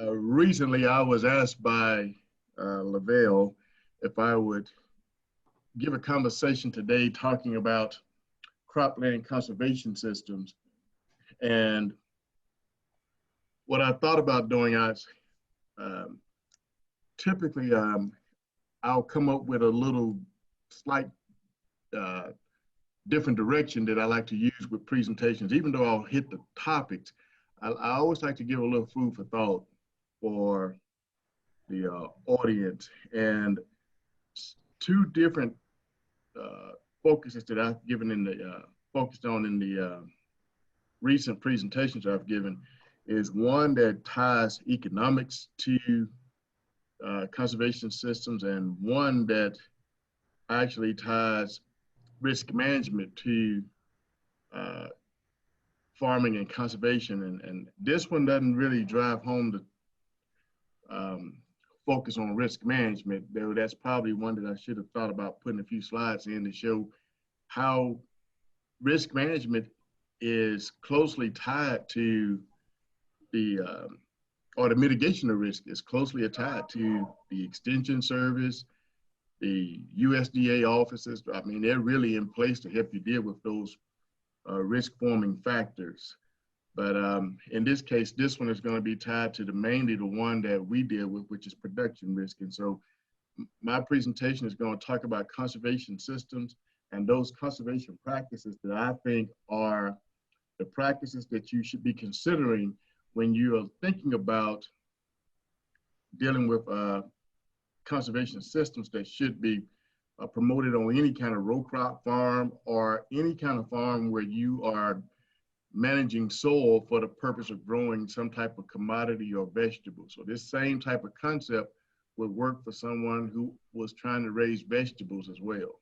Recently, I was asked by Lavelle if I would give a conversation today talking about cropland conservation systems. And what I thought about doing, um, typically I'll come up with a little slight uh, different direction that I like to use with presentations. Even though I'll hit the topics, I always like to give a little food for thought for the audience. And two different uh, focuses that I've given in the focused on in the recent presentations I've given is one that ties economics to conservation systems, and one that actually ties risk management to uh, farming and conservation. And this one doesn't really drive home the focus on risk management, though that's probably one that I should have thought about putting a few slides in to show how risk management is closely tied to the or the mitigation of risk is closely tied to the Extension Service, the USDA offices. I mean, they're really in place to help you deal with those risk forming factors. But in this case, this one is going to be tied to mainly the one that we deal with, which is production risk. And so my presentation is going to talk about conservation systems and those conservation practices that I think are the practices that you should be considering when you are thinking about dealing with conservation systems that should be promoted on any kind of row crop farm or any kind of farm where you are managing soil for the purpose of growing some type of commodity or vegetable. So this same type of concept would work for someone who was trying to raise vegetables as well.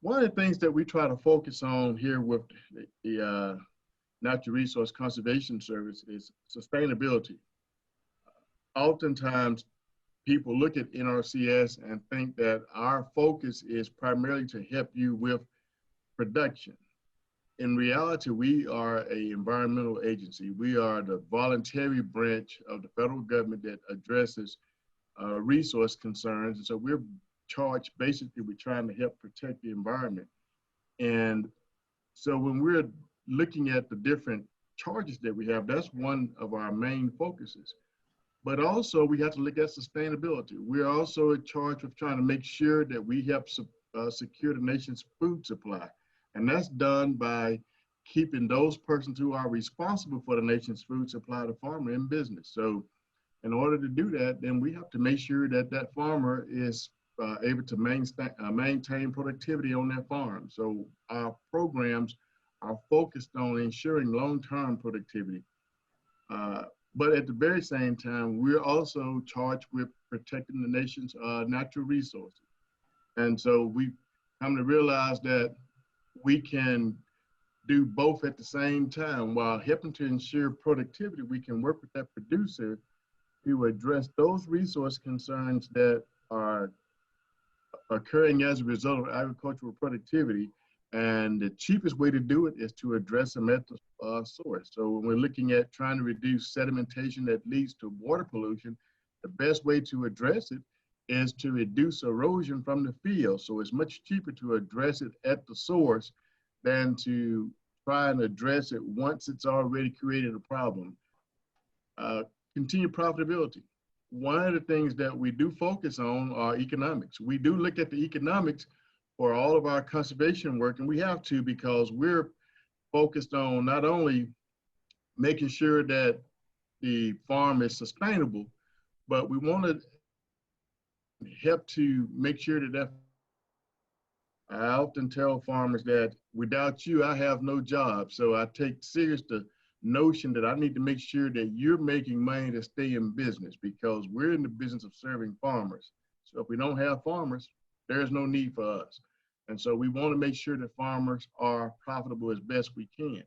One of the things that we try to focus on here with the Natural Resource Conservation Service is sustainability. Oftentimes, people look at NRCS and think that our focus is primarily to help you with production. In reality, we are an environmental agency. We are the voluntary branch of the federal government that addresses resource concerns. And so we're charged basically with trying to help protect the environment. And so when we're looking at the different charges that we have, that's one of our main focuses. But also we have to look at sustainability. We're also charged with trying to make sure that we help secure the nation's food supply. And that's done by keeping those persons who are responsible for the nation's food supply, the farmer, in business. So in order to do that, then we have to make sure that that farmer is able to maintain productivity on their farm. So our programs are focused on ensuring long-term productivity. But at the very same time, we're also charged with protecting the nation's natural resources. And so we come to realize that we can do both at the same time. While helping to ensure productivity, we can work with that producer to address those resource concerns that are occurring as a result of agricultural productivity. And the cheapest way to do it is to address them at the source. So when we're looking at trying to reduce sedimentation that leads to water pollution, the best way to address it is to reduce erosion from the field. So it's much cheaper to address it at the source than to try and address it once it's already created a problem. Continued profitability. One of the things that we do focus on are economics. We do look at the economics for all of our conservation work, and we have to, because we're focused on not only making sure that the farm is sustainable, but we want to help to make sure that I often tell farmers that without you, I have no job. So I take serious the notion that I need to make sure that you're making money to stay in business, because we're in the business of serving farmers. So if we don't have farmers, there's no need for us. And so we want to make sure that farmers are profitable as best we can.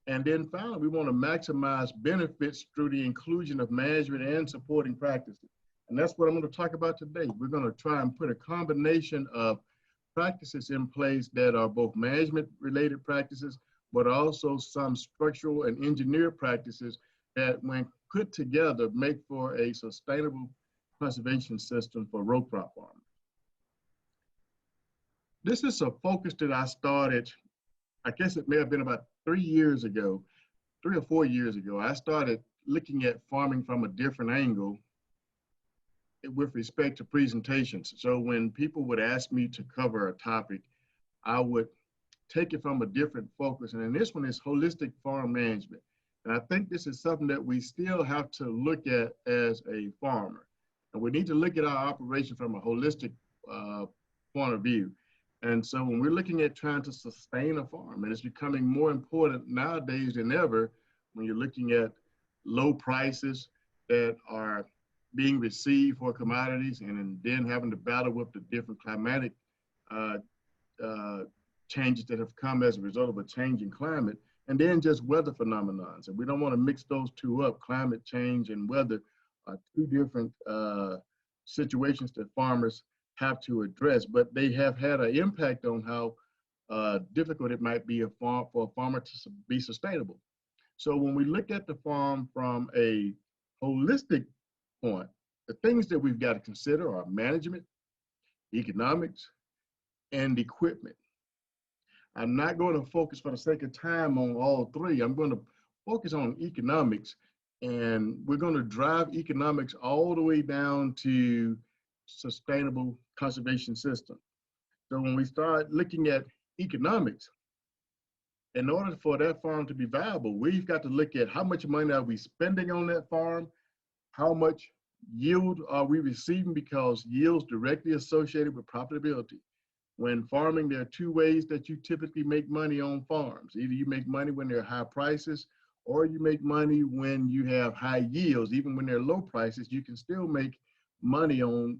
And then finally, we want to maximize benefits through the inclusion of management and supporting practices. And that's what I'm going to talk about today. We're going to try and put a combination of practices in place that are both management related practices, but also some structural and engineer practices that when put together make for a sustainable conservation system for row crop farming. This is a focus that I started, I guess it may have been about 3 or 4 years ago. I started looking at farming from a different angle with respect to presentations. So when people would ask me to cover a topic, I would take it from a different focus. And then this one is holistic farm management. And I think this is something that we still have to look at as a farmer. And we need to look at our operation from a holistic point of view. And so when we're looking at trying to sustain a farm, and it's becoming more important nowadays than ever, when you're looking at low prices that are being received for commodities, and then having to battle with the different climatic changes that have come as a result of a changing climate, and then just weather phenomena. And we don't want to mix those two up. Climate change and weather are two different situations that farmers have to address, but they have had an impact on how difficult it might be for a farmer to be sustainable. So when we look at the farm from a holistic point, the things that we've got to consider are management, economics, and equipment. I'm not going to focus for the sake of time on all three. I'm going to focus on economics, and we're going to drive economics all the way down to sustainable conservation system. So when we start looking at economics, in order for that farm to be viable, we've got to look at how much money are we spending on that farm, how much yield are we receiving, because yield's directly associated with profitability. When farming, there are two ways that you typically make money on farms. Either you make money when there are high prices, or you make money when you have high yields. Even when there are low prices, you can still make money on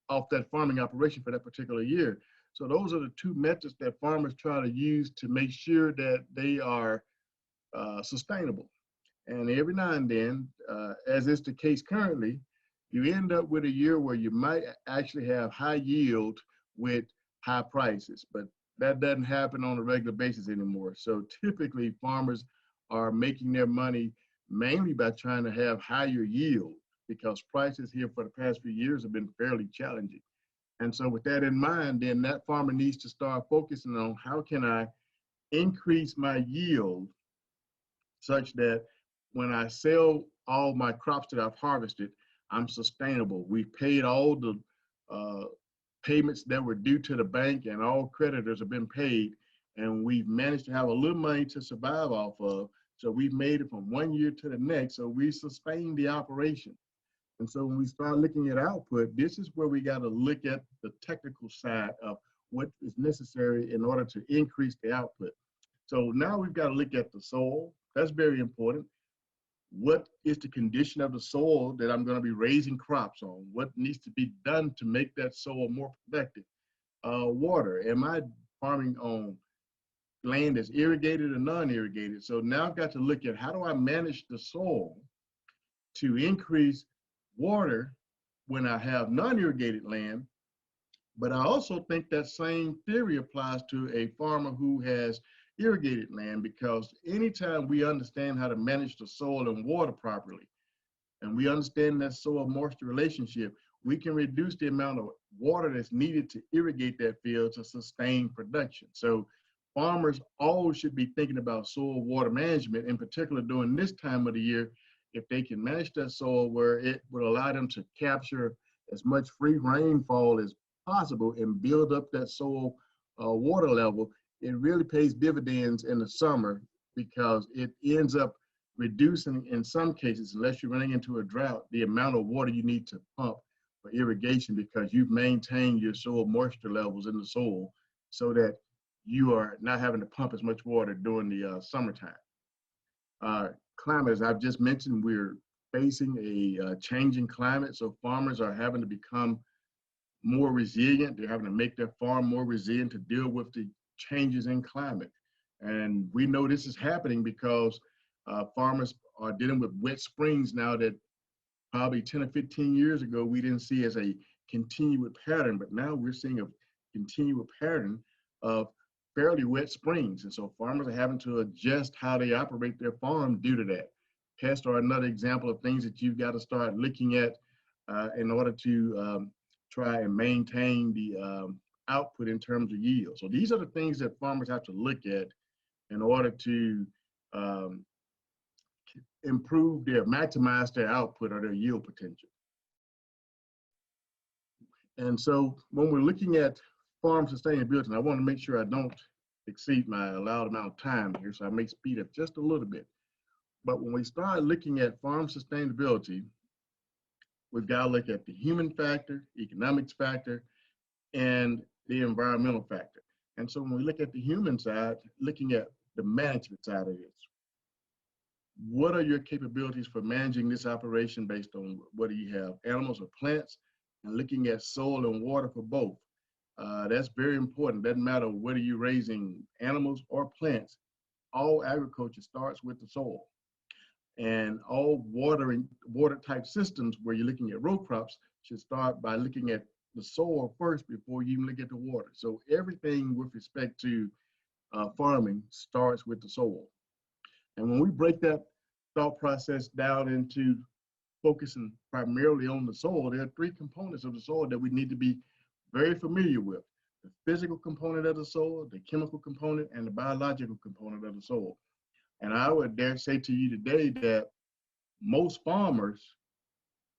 off that farming operation for that particular year. So those are the two methods that farmers try to use to make sure that they are sustainable. And every now and then, as is the case currently, you end up with a year where you might actually have high yield with high prices, but that doesn't happen on a regular basis anymore. So typically farmers are making their money mainly by trying to have higher yield, because prices here for the past few years have been fairly challenging. And so with that in mind, then that farmer needs to start focusing on how can I increase my yield such that when I sell all my crops that I've harvested, I'm sustainable. We've paid all the payments that were due to the bank, and all creditors have been paid, and we've managed to have a little money to survive off of. So we've made it from one year to the next. So we sustained the operation. And so when we start looking at output, this is where we got to look at the technical side of what is necessary in order to increase the output. So now we've got to look at the soil. That's very important. What is the condition of the soil that I'm going to be raising crops on? What needs to be done to make that soil more productive? Water. Am I farming on land that's irrigated or non-irrigated? So now I've got to look at how do I manage the soil to increase water when I have non-irrigated land. But I also think that same theory applies to a farmer who has irrigated land, because anytime we understand how to manage the soil and water properly, and we understand that soil moisture relationship, we can reduce the amount of water that's needed to irrigate that field to sustain production. So farmers always should be thinking about soil water management, in particular during this time of the year, if they can manage that soil where it would allow them to capture as much free rainfall as possible and build up that soil water level. It really pays dividends in the summer, because it ends up reducing, in some cases, unless you're running into a drought, the amount of water you need to pump for irrigation, because you've maintained your soil moisture levels in the soil so that you are not having to pump as much water during the summertime. Climate, as I've just mentioned, we're facing a changing climate, so farmers are having to become more resilient. They're having to make their farm more resilient to deal with the changes in climate. And we know this is happening because farmers are dealing with wet springs now that probably 10 or 15 years ago we didn't see as a continuous pattern, but now we're seeing a continual pattern of fairly wet springs. And so farmers are having to adjust how they operate their farm due to that. Pests are another example of things that you've got to start looking at in order to try and maintain the output in terms of yield. So these are the things that farmers have to look at in order to um, maximize their output or their yield potential. And so when we're looking at farm sustainability, and I want to make sure I don't exceed my allowed amount of time here, so I may speed up just a little bit. But when we start looking at farm sustainability, we've got to look at the human factor, economics factor, and the environmental factor. And so when we look at the human side, looking at the management side of this, what are your capabilities for managing this operation based on whether you have animals or plants, and looking at soil and water for both. That's very important. Doesn't matter whether you're raising animals or plants, all agriculture starts with the soil. And all water type systems where you're looking at row crops should start by looking at the soil first before you even look at the water. So everything with respect to farming starts with the soil. And when we break that thought process down into focusing primarily on the soil, there are three components of the soil that we need to be very familiar with: the physical component of the soil, the chemical component, and the biological component of the soil. And I would dare say to you today that most farmers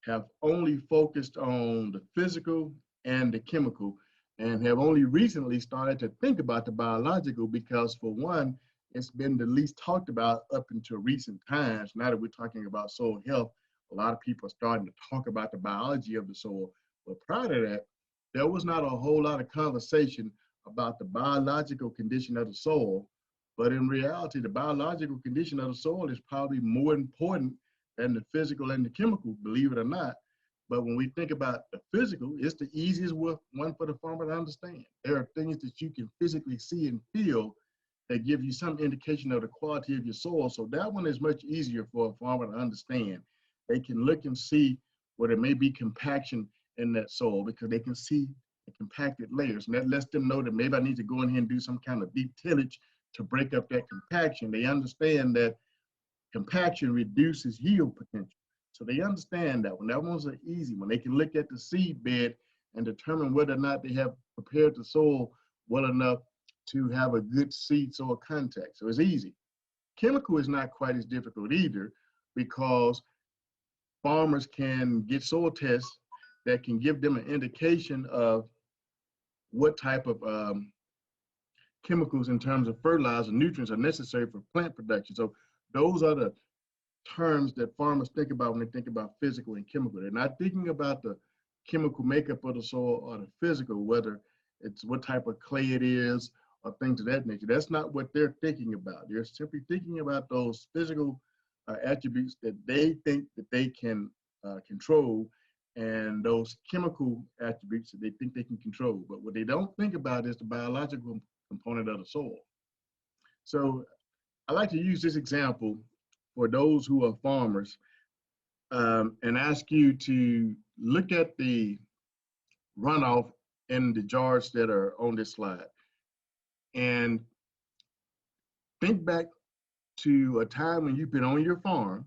have only focused on the physical and the chemical, and have only recently started to think about the biological because, for one, it's been the least talked about up until recent times. Now that we're talking about soil health, a lot of people are starting to talk about the biology of the soil. But prior to that, there was not a whole lot of conversation about the biological condition of the soil. But in reality, the biological condition of the soil is probably more important than the physical and the chemical, believe it or not. But when we think about the physical, it's the easiest one for the farmer to understand. There are things that you can physically see and feel that give you some indication of the quality of your soil. So that one is much easier for a farmer to understand. They can look and see where there may be compaction in that soil because they can see the compacted layers. And that lets them know that maybe I need to go in here and do some kind of deep tillage to break up that compaction. They understand that compaction reduces yield potential. So they understand that one. That one's an easy one. They can look at the seed bed and determine whether or not they have prepared the soil well enough to have a good seed soil contact. So it's easy. Chemical is not quite as difficult either, because farmers can get soil tests that can give them an indication of what type of chemicals in terms of fertilizer and nutrients are necessary for plant production. So those are the terms that farmers think about when they think about physical and chemical. They're not thinking about the chemical makeup of the soil or the physical, whether it's what type of clay it is or things of that nature. That's not what they're thinking about. They're simply thinking about those physical attributes that they think that they can control, and those chemical attributes that they think they can control. But what they don't think about is the biological component of the soil. So I like to use this example for those who are farmers and ask you to look at the runoff in the jars that are on this slide and think back to a time when you've been on your farm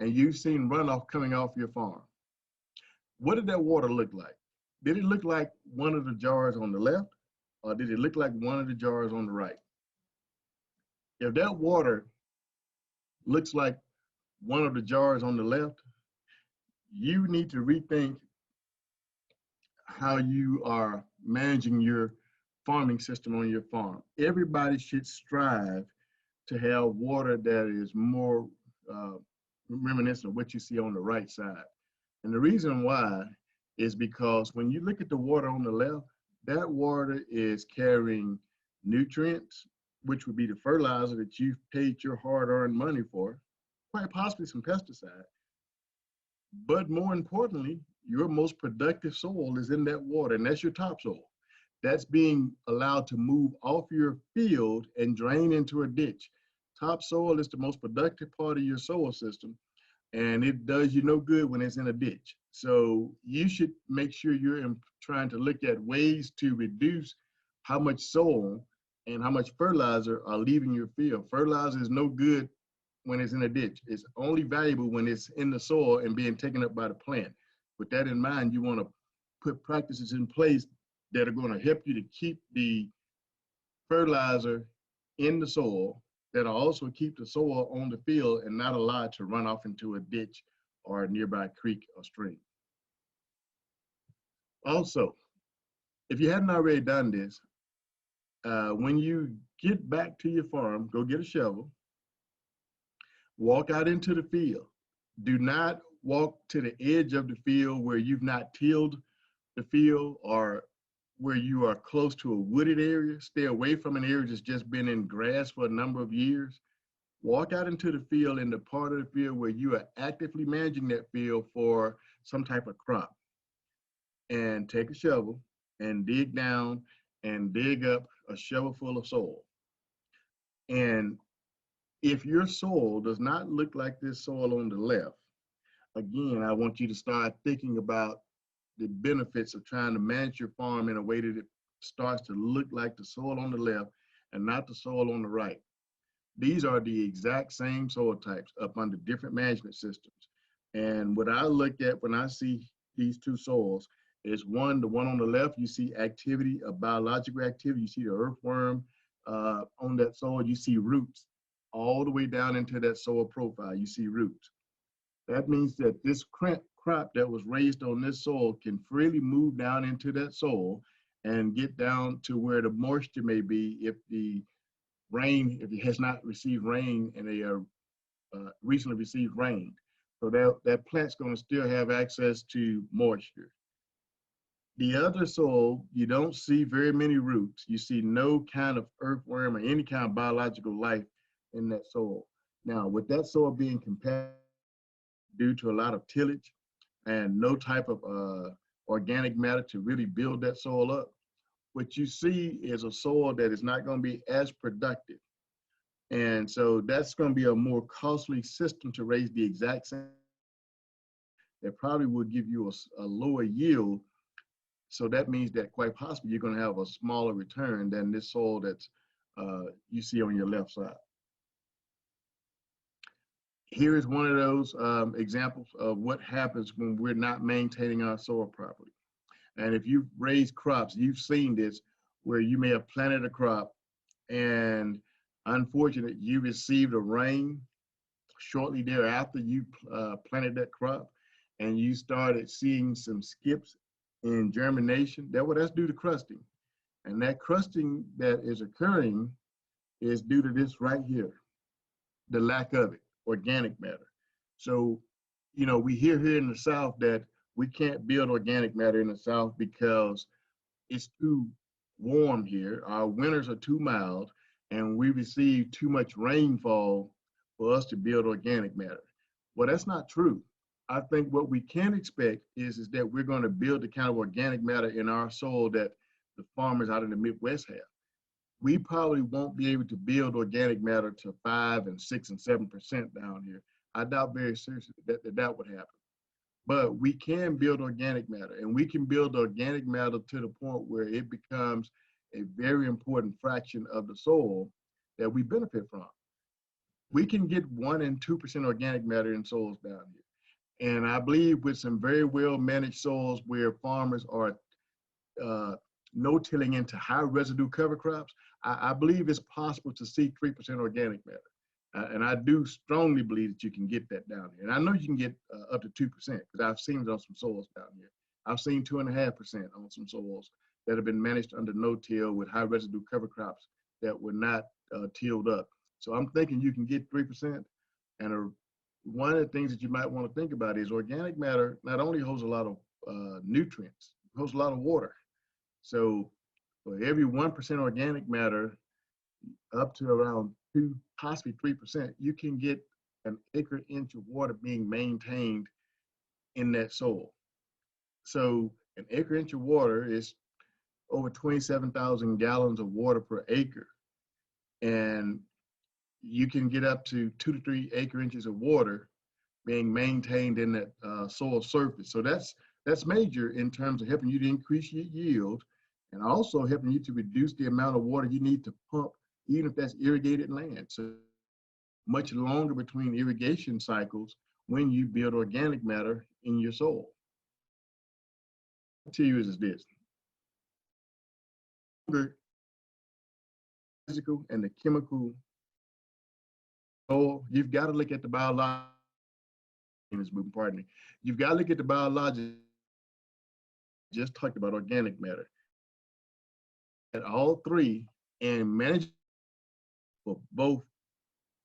and you've seen runoff coming off your farm. What did that water look like? Did it look like one of the jars on the left, or did it look like one of the jars on the right? If that water looks like one of the jars on the left, you need to rethink how you are managing your farming system on your farm. Everybody should strive to have water that is more reminiscent of what you see on the right side. And the reason why is because when you look at the water on the left, that water is carrying nutrients, which would be the fertilizer that you've paid your hard-earned money for, quite possibly some pesticide. But more importantly, your most productive soil is in that water, and that's your topsoil. That's being allowed to move off your field and drain into a ditch. Topsoil is the most productive part of your soil system, and it does you no good when it's in a ditch. So you should make sure you're trying to look at ways to reduce how much soil and how much fertilizer are leaving your field. Fertilizer is no good when it's in a ditch. It's only valuable when it's in the soil and being taken up by the plant. With that in mind, you want to put practices in place that are going to help you to keep the fertilizer in the soil, that'll also keep the soil on the field and not allow it to run off into a ditch or a nearby creek or stream. Also, if you hadn't already done this, when you get back to your farm, go get a shovel, walk out into the field. Do not walk to the edge of the field where you've not tilled the field or where you are close to a wooded area. Stay away from an area that's just been in grass for a number of years. Walk out into the field in the part of the field where you are actively managing that field for some type of crop. And take a shovel and dig down and dig up a shovel full of soil. And if your soil does not look like this soil on the left, again, I want you to start thinking about the benefits of trying to manage your farm in a way that it starts to look like the soil on the left and not the soil on the right. These are the exact same soil types up under different management systems. And what I look at when I see these two soils is one, the one on the left, you see activity, a biological activity. You see the earthworm on that soil. You see roots all the way down into that soil profile. You see roots. That means that this crop that was raised on this soil can freely move down into that soil and get down to where the moisture may be if the rain, if it has not received rain and they are recently received rain. So that plant's going to still have access to moisture. The other soil, you don't see very many roots. You see no kind of earthworm or any kind of biological life in that soil. Now, with that soil being compacted due to a lot of tillage and no type of organic matter to really build that soil up, what you see is a soil that is not going to be as productive. And so that's going to be a more costly system to raise the exact same. That probably will give you a lower yield. So that means that quite possibly you're going to have a smaller return than this soil that you see on your left side. Here is one of those examples of what happens when we're not maintaining our soil properly. And if you've raised crops, you've seen this where you may have planted a crop and unfortunately you received a rain shortly thereafter you planted that crop and you started seeing some skips in germination. That's due to crusting. And that crusting that is occurring is due to this right here, the lack of it, organic matter. So, you know, we hear here in the South that we can't build organic matter in the South because it's too warm here. Our winters are too mild and we receive too much rainfall for us to build organic matter. Well, that's not true. I think what we can expect is that we're going to build the kind of organic matter in our soil that the farmers out in the Midwest have. We probably won't be able to build organic matter to 5 and 6 and 7% down here. I doubt very seriously that would happen. But we can build organic matter, and we can build organic matter to the point where it becomes a very important fraction of the soil that we benefit from. We can get 1 and 2% organic matter in soils down here. And I believe with some very well managed soils where farmers are no-tilling into high residue cover crops, I believe it's possible to see 3% organic matter. And I do strongly believe that you can get that down here. And I know you can get up to 2% because I've seen it on some soils down here. I've seen 2.5% on some soils that have been managed under no-till with high residue cover crops that were not tilled up. So I'm thinking you can get 3%. And one of the things that you might want to think about is organic matter not only holds a lot of nutrients, it holds a lot of water. So for every 1% organic matter, up to around 2, possibly 3%, you can get an acre inch of water being maintained in that soil. So an acre inch of water is over 27,000 gallons of water per acre. And you can get up to 2 to 3 acre inches of water being maintained in that soil surface. So that's major in terms of helping you to increase your yield and also helping you to reduce the amount of water you need to pump, even if that's irrigated land. So much longer between irrigation cycles when you build organic matter in your soil. To you is this: the physical and the chemical soil, you've got to look at the biological. Pardon me. You've got to look at the biological. Just talked about organic matter. At all three, and manage for both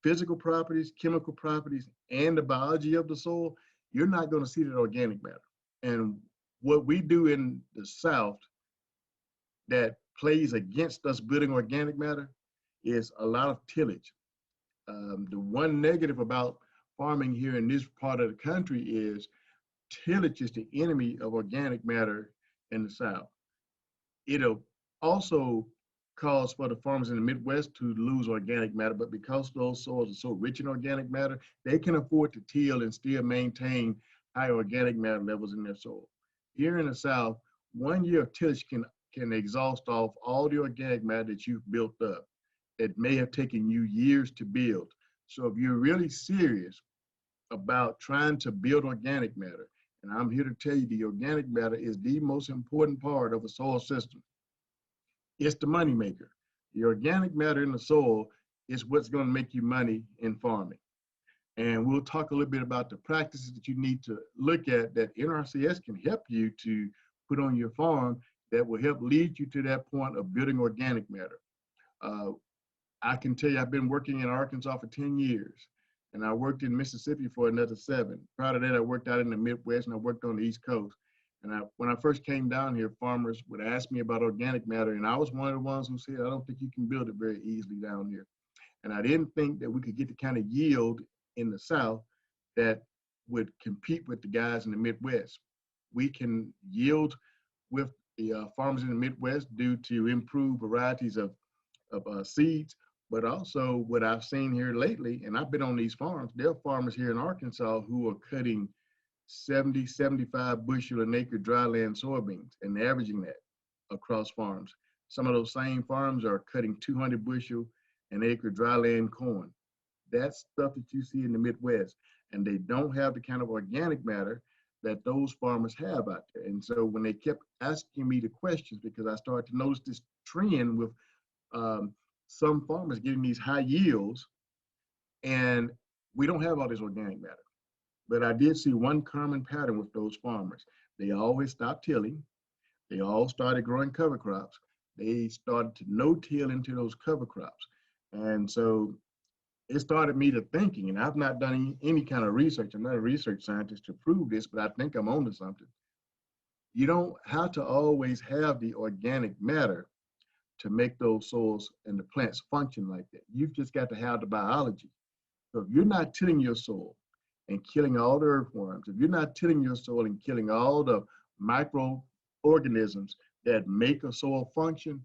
physical properties, chemical properties, and the biology of the soil, you're not going to see that organic matter. And what we do in the South that plays against us building organic matter is a lot of tillage. The one negative about farming here in this part of the country is tillage is the enemy of organic matter in the South. It'll also cause for the farmers in the Midwest to lose organic matter, but because those soils are so rich in organic matter, they can afford to till and still maintain high organic matter levels in their soil. Here in the South, 1 year of tillage can exhaust off all the organic matter that you've built up. It may have taken you years to build. So if you're really serious about trying to build organic matter, and I'm here to tell you the organic matter is the most important part of a soil system. It's the money maker. The organic matter in the soil is what's going to make you money in farming. And we'll talk a little bit about the practices that you need to look at that NRCS can help you to put on your farm that will help lead you to that point of building organic matter. I can tell you I've been working in Arkansas for 10 years, and I worked in Mississippi for another 7. Prior to that, I worked out in the Midwest, and I worked on the East Coast. And when I first came down here, farmers would ask me about organic matter, and I was one of the ones who said, I don't think you can build it very easily down here. And I didn't think that we could get the kind of yield in the South that would compete with the guys in the Midwest. We can yield with the farmers in the Midwest due to improved varieties of seeds, but also what I've seen here lately, and I've been on these farms, there are farmers here in Arkansas who are cutting 70, 75 bushel an acre dryland soybeans and averaging that across farms. Some of those same farms are cutting 200 bushel an acre dryland corn. That's stuff that you see in the Midwest, and they don't have the kind of organic matter that those farmers have out there. And so when they kept asking me the questions, because I started to notice this trend with some farmers getting these high yields, and we don't have all this organic matter. But I did see one common pattern with those farmers. They always stopped tilling. They all started growing cover crops. They started to no-till into those cover crops. And so it started me to thinking, and I've not done any kind of research. I'm not a research scientist to prove this, but I think I'm onto something. You don't have to always have the organic matter to make those soils and the plants function like that. You've just got to have the biology. So if you're not tilling your soil and killing all the earthworms, if you're not tilling your soil and killing all the microorganisms that make a soil function,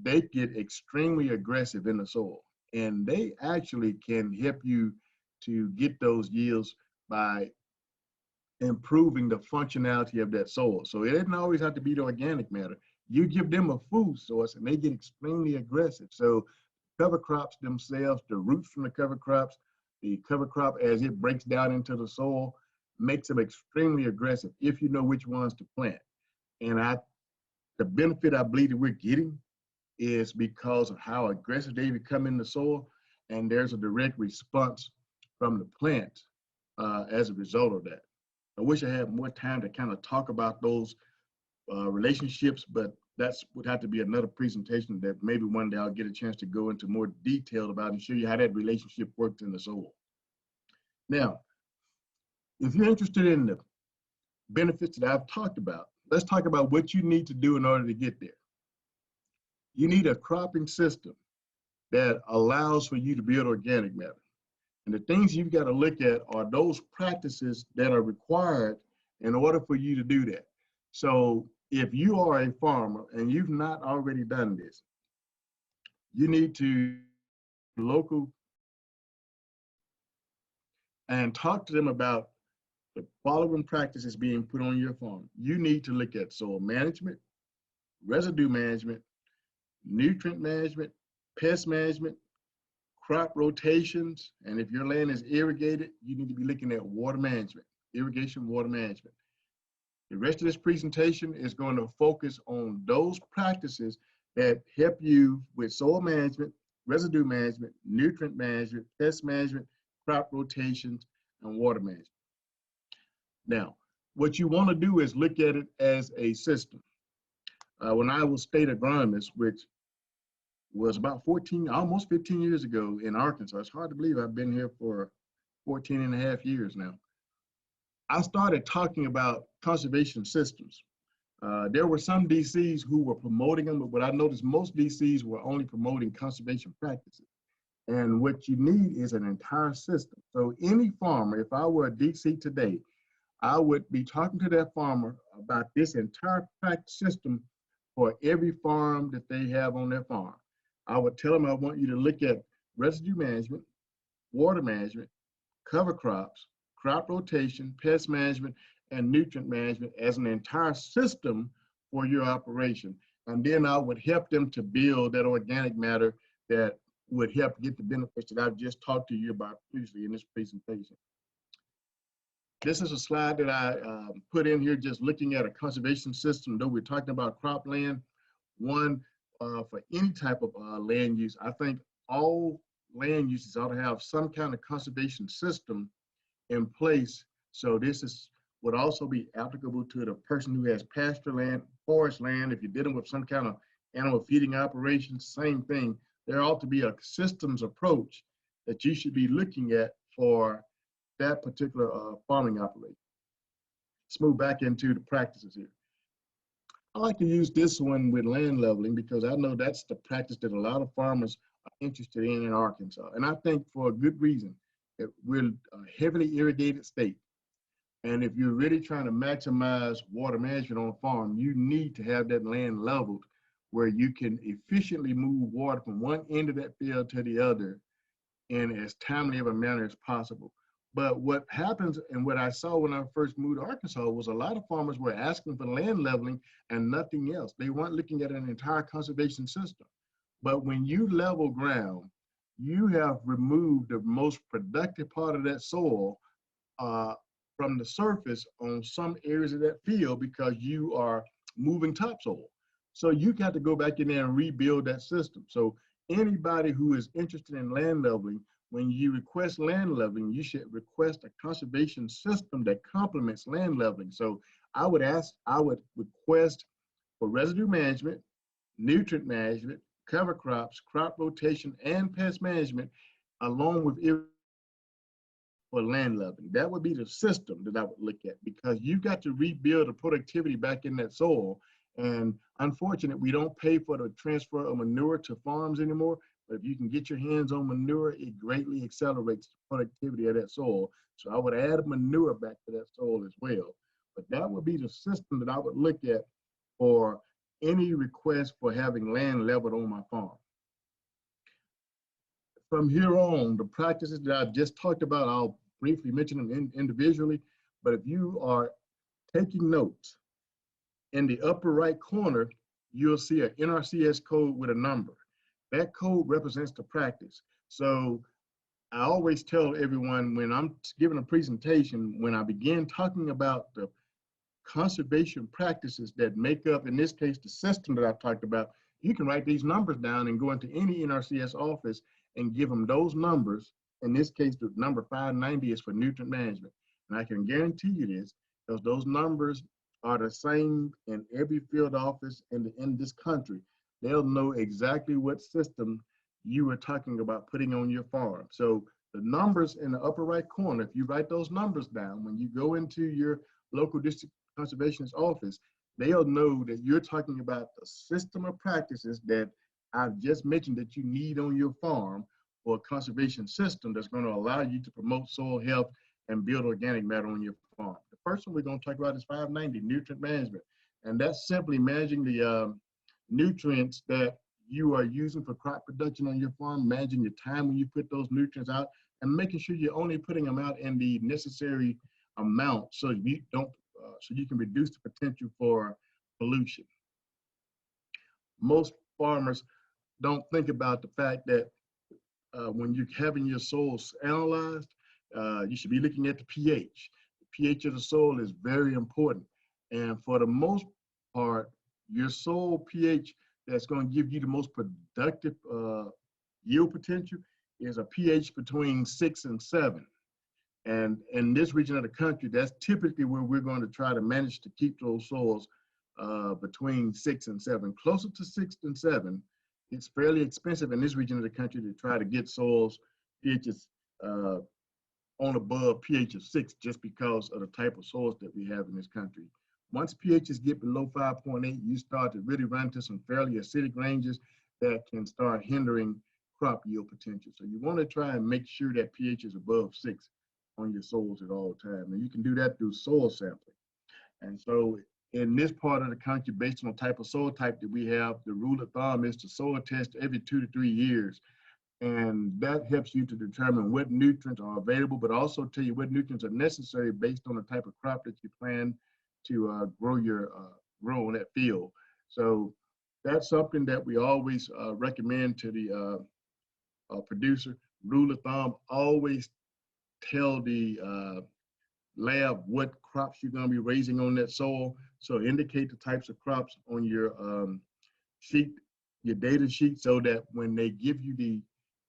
they get extremely aggressive in the soil. And they actually can help you to get those yields by improving the functionality of that soil. So it doesn't always have to be the organic matter. You give them a food source and they get extremely aggressive. So cover crops themselves, the roots from the cover crops, the cover crop as it breaks down into the soil makes them extremely aggressive if you know which ones to plant. And the benefit I believe that we're getting is because of how aggressive they become in the soil, and there's a direct response from the plant as a result of that. I wish I had more time to kind of talk about those relationships, but that's would have to be another presentation that maybe one day I'll get a chance to go into more detail about and show you how that relationship works in the soil. Now, if you're interested in the benefits that I've talked about, let's talk about what you need to do in order to get there. You need a cropping system that allows for you to build organic matter. And the things you've got to look at are those practices that are required in order for you to do that. So if you are a farmer and you've not already done this, you need to local and talk to them about the following practices being put on your farm. You need to look at soil management, residue management, nutrient management, pest management, crop rotations, and if your land is irrigated, you need to be looking at water management, irrigation, water management. The rest of this presentation is going to focus on those practices that help you with soil management, residue management, nutrient management, pest management, crop rotations, and water management. Now, what you want to do is look at it as a system. When I was state agronomist, which was about 14, almost 15 years ago in Arkansas, it's hard to believe I've been here for 14 and a half years now. I started talking about conservation systems. There were some DCs who were promoting them, but what I noticed, most DCs were only promoting conservation practices. And what you need is an entire system. So any farmer, if I were a DC today, I would be talking to that farmer about this entire practice system for every farm that they have on their farm. I would tell them I want you to look at residue management, water management, cover crops, crop rotation, pest management, and nutrient management as an entire system for your operation. And then I would help them to build that organic matter that would help get the benefits that I've just talked to you about previously in this presentation. This is a slide that I put in here just looking at a conservation system. Though we're talking about cropland, one, for any type of land use, I think all land uses ought to have some kind of conservation system in place. So this would also be applicable to the person who has pasture land, forest land. If you're dealing with some kind of animal feeding operations, same thing. There ought to be a systems approach that you should be looking at for that particular farming operation. Let's move back into the practices here. I like to use this one with land leveling because I know that's the practice that a lot of farmers are interested in Arkansas. And I think for a good reason. We're a heavily irrigated state. And if you're really trying to maximize water management on a farm, you need to have that land leveled where you can efficiently move water from one end of that field to the other in as timely of a manner as possible. But what happens, and what I saw when I first moved to Arkansas, was a lot of farmers were asking for land leveling and nothing else. They weren't looking at an entire conservation system. But when you level ground, you have removed the most productive part of that soil from the surface on some areas of that field because you are moving topsoil. So you got to go back in there and rebuild that system. So anybody who is interested in land leveling, when you request land leveling, you should request a conservation system that complements land leveling. So I would request for residue management, nutrient management, cover crops, crop rotation, and pest management, along with for land leveling. That would be the system that I would look at because you've got to rebuild the productivity back in that soil. And unfortunately, we don't pay for the transfer of manure to farms anymore. But if you can get your hands on manure, it greatly accelerates the productivity of that soil. So I would add manure back to that soil as well. But that would be the system that I would look at for any request for having land leveled on my farm. From here on, the practices that I just talked about, I'll briefly mention them individually, but if you are taking notes, in the upper right corner, you'll see an NRCS code with a number. That code represents the practice. So I always tell everyone when I'm giving a presentation, when I begin talking about the conservation practices that make up, in this case, the system that I've talked about, you can write these numbers down and go into any NRCS office and give them those numbers. In this case, the number 590 is for nutrient management. And I can guarantee you this, because those numbers are the same in every field office in this country. They'll know exactly what system you were talking about putting on your farm. So the numbers in the upper right corner, if you write those numbers down, when you go into your local district conservationist office, they'll know that you're talking about the system of practices that I've just mentioned that you need on your farm for a conservation system that's going to allow you to promote soil health and build organic matter on your farm. The first one we're going to talk about is 590, nutrient management. And that's simply managing the nutrients that you are using for crop production on your farm, managing your time when you put those nutrients out, and making sure you're only putting them out in the necessary amount so you don't, so you can reduce the potential for pollution. Most farmers don't think about the fact that when you're having your soils analyzed, you should be looking at the pH. The pH of the soil is very important. And for the most part, your soil pH that's going to give you the most productive yield potential is a pH between 6 and 7. And in this region of the country, that's typically where we're going to try to manage to keep those soils between 6 and 7. Closer to 6 and 7, it's fairly expensive in this region of the country to try to get soils pHs on above pH of 6 just because of the type of soils that we have in this country. Once pHs get below 5.8, you start to really run into some fairly acidic ranges that can start hindering crop yield potential. So you want to try and make sure that pH is above 6 on your soils at all times. And you can do that through soil sampling. And so in this part of the country, based on the type of soil type that we have, the rule of thumb is to soil test every 2 to 3 years. And that helps you to determine what nutrients are available, but also tell you what nutrients are necessary based on the type of crop that you plan to grow on that field. So that's something that we always recommend to the producer. Rule of thumb, always tell the lab what crops you're going to be raising on that soil. So indicate the types of crops on your sheet, your data sheet, so that when they give you the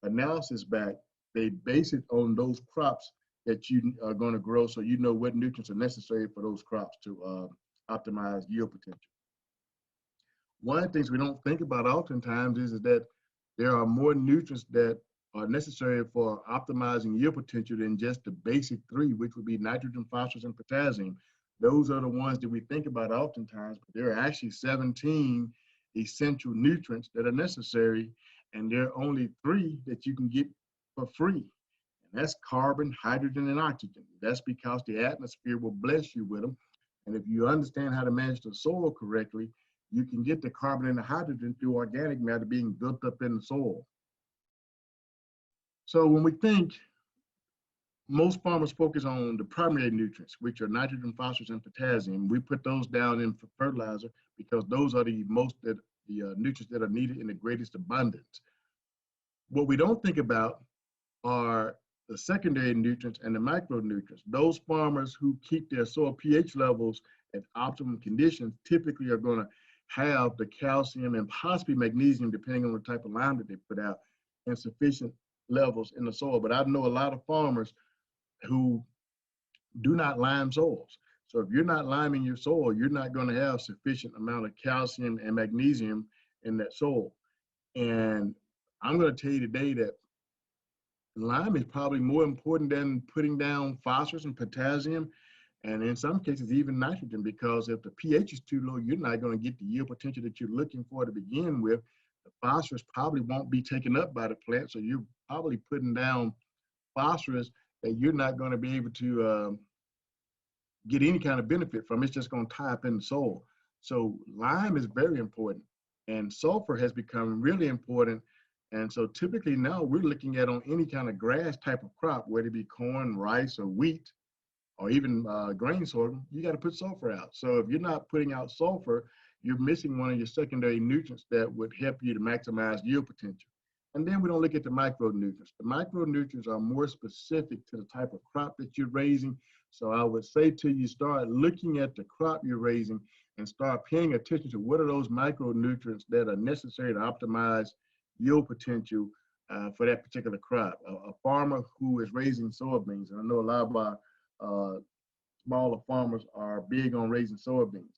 analysis back, they base it on those crops that you are going to grow, so you know what nutrients are necessary for those crops to optimize yield potential. One of the things we don't think about oftentimes is that there are more nutrients that are necessary for optimizing yield potential than just the basic 3, which would be nitrogen, phosphorus, and potassium. Those are the ones that we think about oftentimes, but there are actually 17 essential nutrients that are necessary, and there are only 3 that you can get for free. And that's carbon, hydrogen, and oxygen. That's because the atmosphere will bless you with them. And if you understand how to manage the soil correctly, you can get the carbon and the hydrogen through organic matter being built up in the soil. So when we think, most farmers focus on the primary nutrients, which are nitrogen, phosphorus, and potassium. We put those down in fertilizer because those are the nutrients that are needed in the greatest abundance. What we don't think about are the secondary nutrients and the micronutrients. Those farmers who keep their soil pH levels at optimum conditions typically are going to have the calcium and possibly magnesium, depending on the type of lime that they put out, in sufficient levels in the soil. But I know a lot of farmers who do not lime soils. So if you're not liming your soil, you're not going to have sufficient amount of calcium and magnesium in that soil. And I'm going to tell you today that lime is probably more important than putting down phosphorus and potassium, and in some cases even nitrogen, because if the pH is too low, you're not going to get the yield potential that you're looking for to begin with. The phosphorus probably won't be taken up by the plant, so you're probably putting down phosphorus that you're not going to be able to get any kind of benefit from. It's just going to tie up in the soil. So lime is very important, and sulfur has become really important. And so typically now we're looking at, on any kind of grass type of crop, whether it be corn, rice, or wheat, or even grain sorghum, you got to put sulfur out. So if you're not putting out sulfur, you're missing one of your secondary nutrients that would help you to maximize yield potential. And then we don't look at the micronutrients. The micronutrients are more specific to the type of crop that you're raising. So I would say to you, start looking at the crop you're raising and start paying attention to what are those micronutrients that are necessary to optimize yield potential for that particular crop. A farmer who is raising soybeans, and I know a lot of our smaller farmers are big on raising soybeans.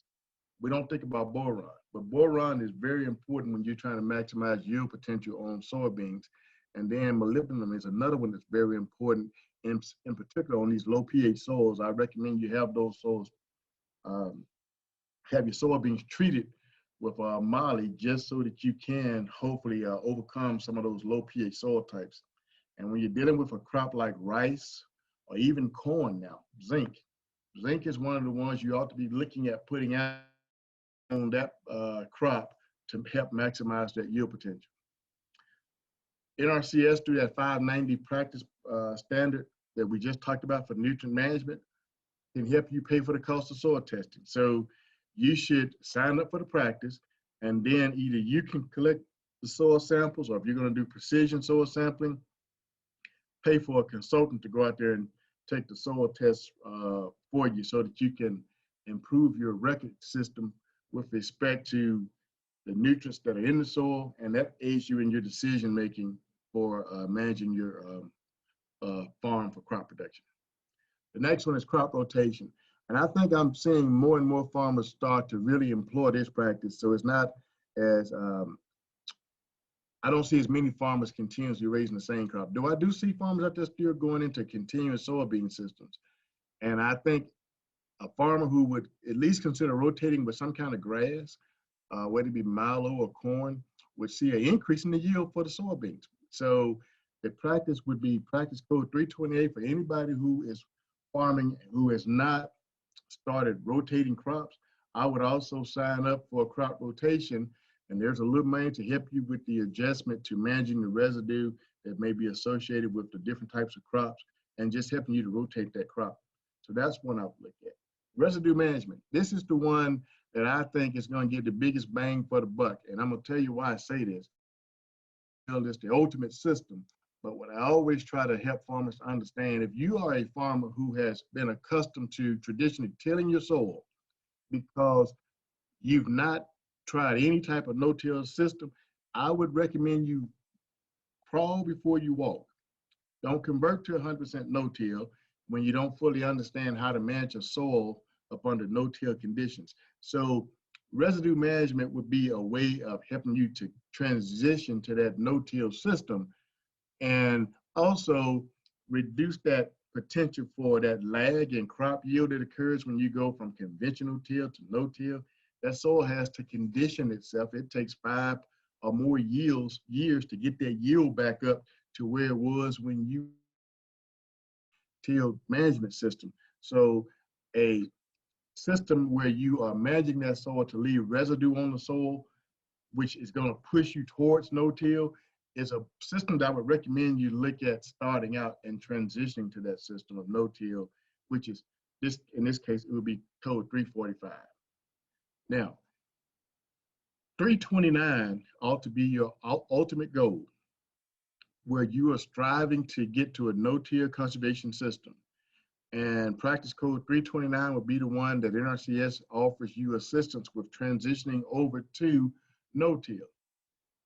We don't think about boron, but boron is very important when you're trying to maximize yield potential on soybeans. And then molybdenum is another one that's very important, in particular on these low pH soils. I recommend you have those soils, have your soybeans treated with moly, just so that you can hopefully overcome some of those low pH soil types. And when you're dealing with a crop like rice or even corn now, zinc is one of the ones you ought to be looking at putting out on that crop to help maximize that yield potential. NRCS, through that 590 practice standard that we just talked about for nutrient management, can help you pay for the cost of soil testing. So you should sign up for the practice, and then either you can collect the soil samples, or if you're going to do precision soil sampling, pay for a consultant to go out there and take the soil tests for you so that you can improve your record system with respect to the nutrients that are in the soil, and that aids you in your decision making for managing your farm for crop production. The next one is crop rotation. And I think I'm seeing more and more farmers start to really employ this practice. So it's not as, I don't see as many farmers continuously raising the same crop. I do see farmers out there still going into continuous soybean systems. And I think a farmer who would at least consider rotating with some kind of grass, whether it be milo or corn, would see an increase in the yield for the soybeans. So the practice would be practice code 328 for anybody who is farming who has not started rotating crops. I would also sign up for a crop rotation, and there's a little money to help you with the adjustment to managing the residue that may be associated with the different types of crops and just helping you to rotate that crop. So that's one I would look at. Residue management. This is the one that I think is going to get the biggest bang for the buck. And I'm going to tell you why I say this. It's the ultimate system. But what I always try to help farmers understand, if you are a farmer who has been accustomed to traditionally tilling your soil because you've not tried any type of no-till system, I would recommend you crawl before you walk. Don't convert to 100% no-till when you don't fully understand how to manage a soil up under no-till conditions. So residue management would be a way of helping you to transition to that no-till system and also reduce that potential for that lag in crop yield that occurs when you go from conventional till to no-till. That soil has to condition itself. It takes 5 or more years to get that yield back up to where it was when you till management system. So a system where you are managing that soil to leave residue on the soil, which is going to push you towards no-till, is a system that I would recommend you look at starting out and transitioning to that system of no-till, which is this, in this case, it would be code 345. Now, 329 ought to be your ultimate goal, where you are striving to get to a no-till conservation system. And practice code 329 will be the one that NRCS offers you assistance with transitioning over to no-till.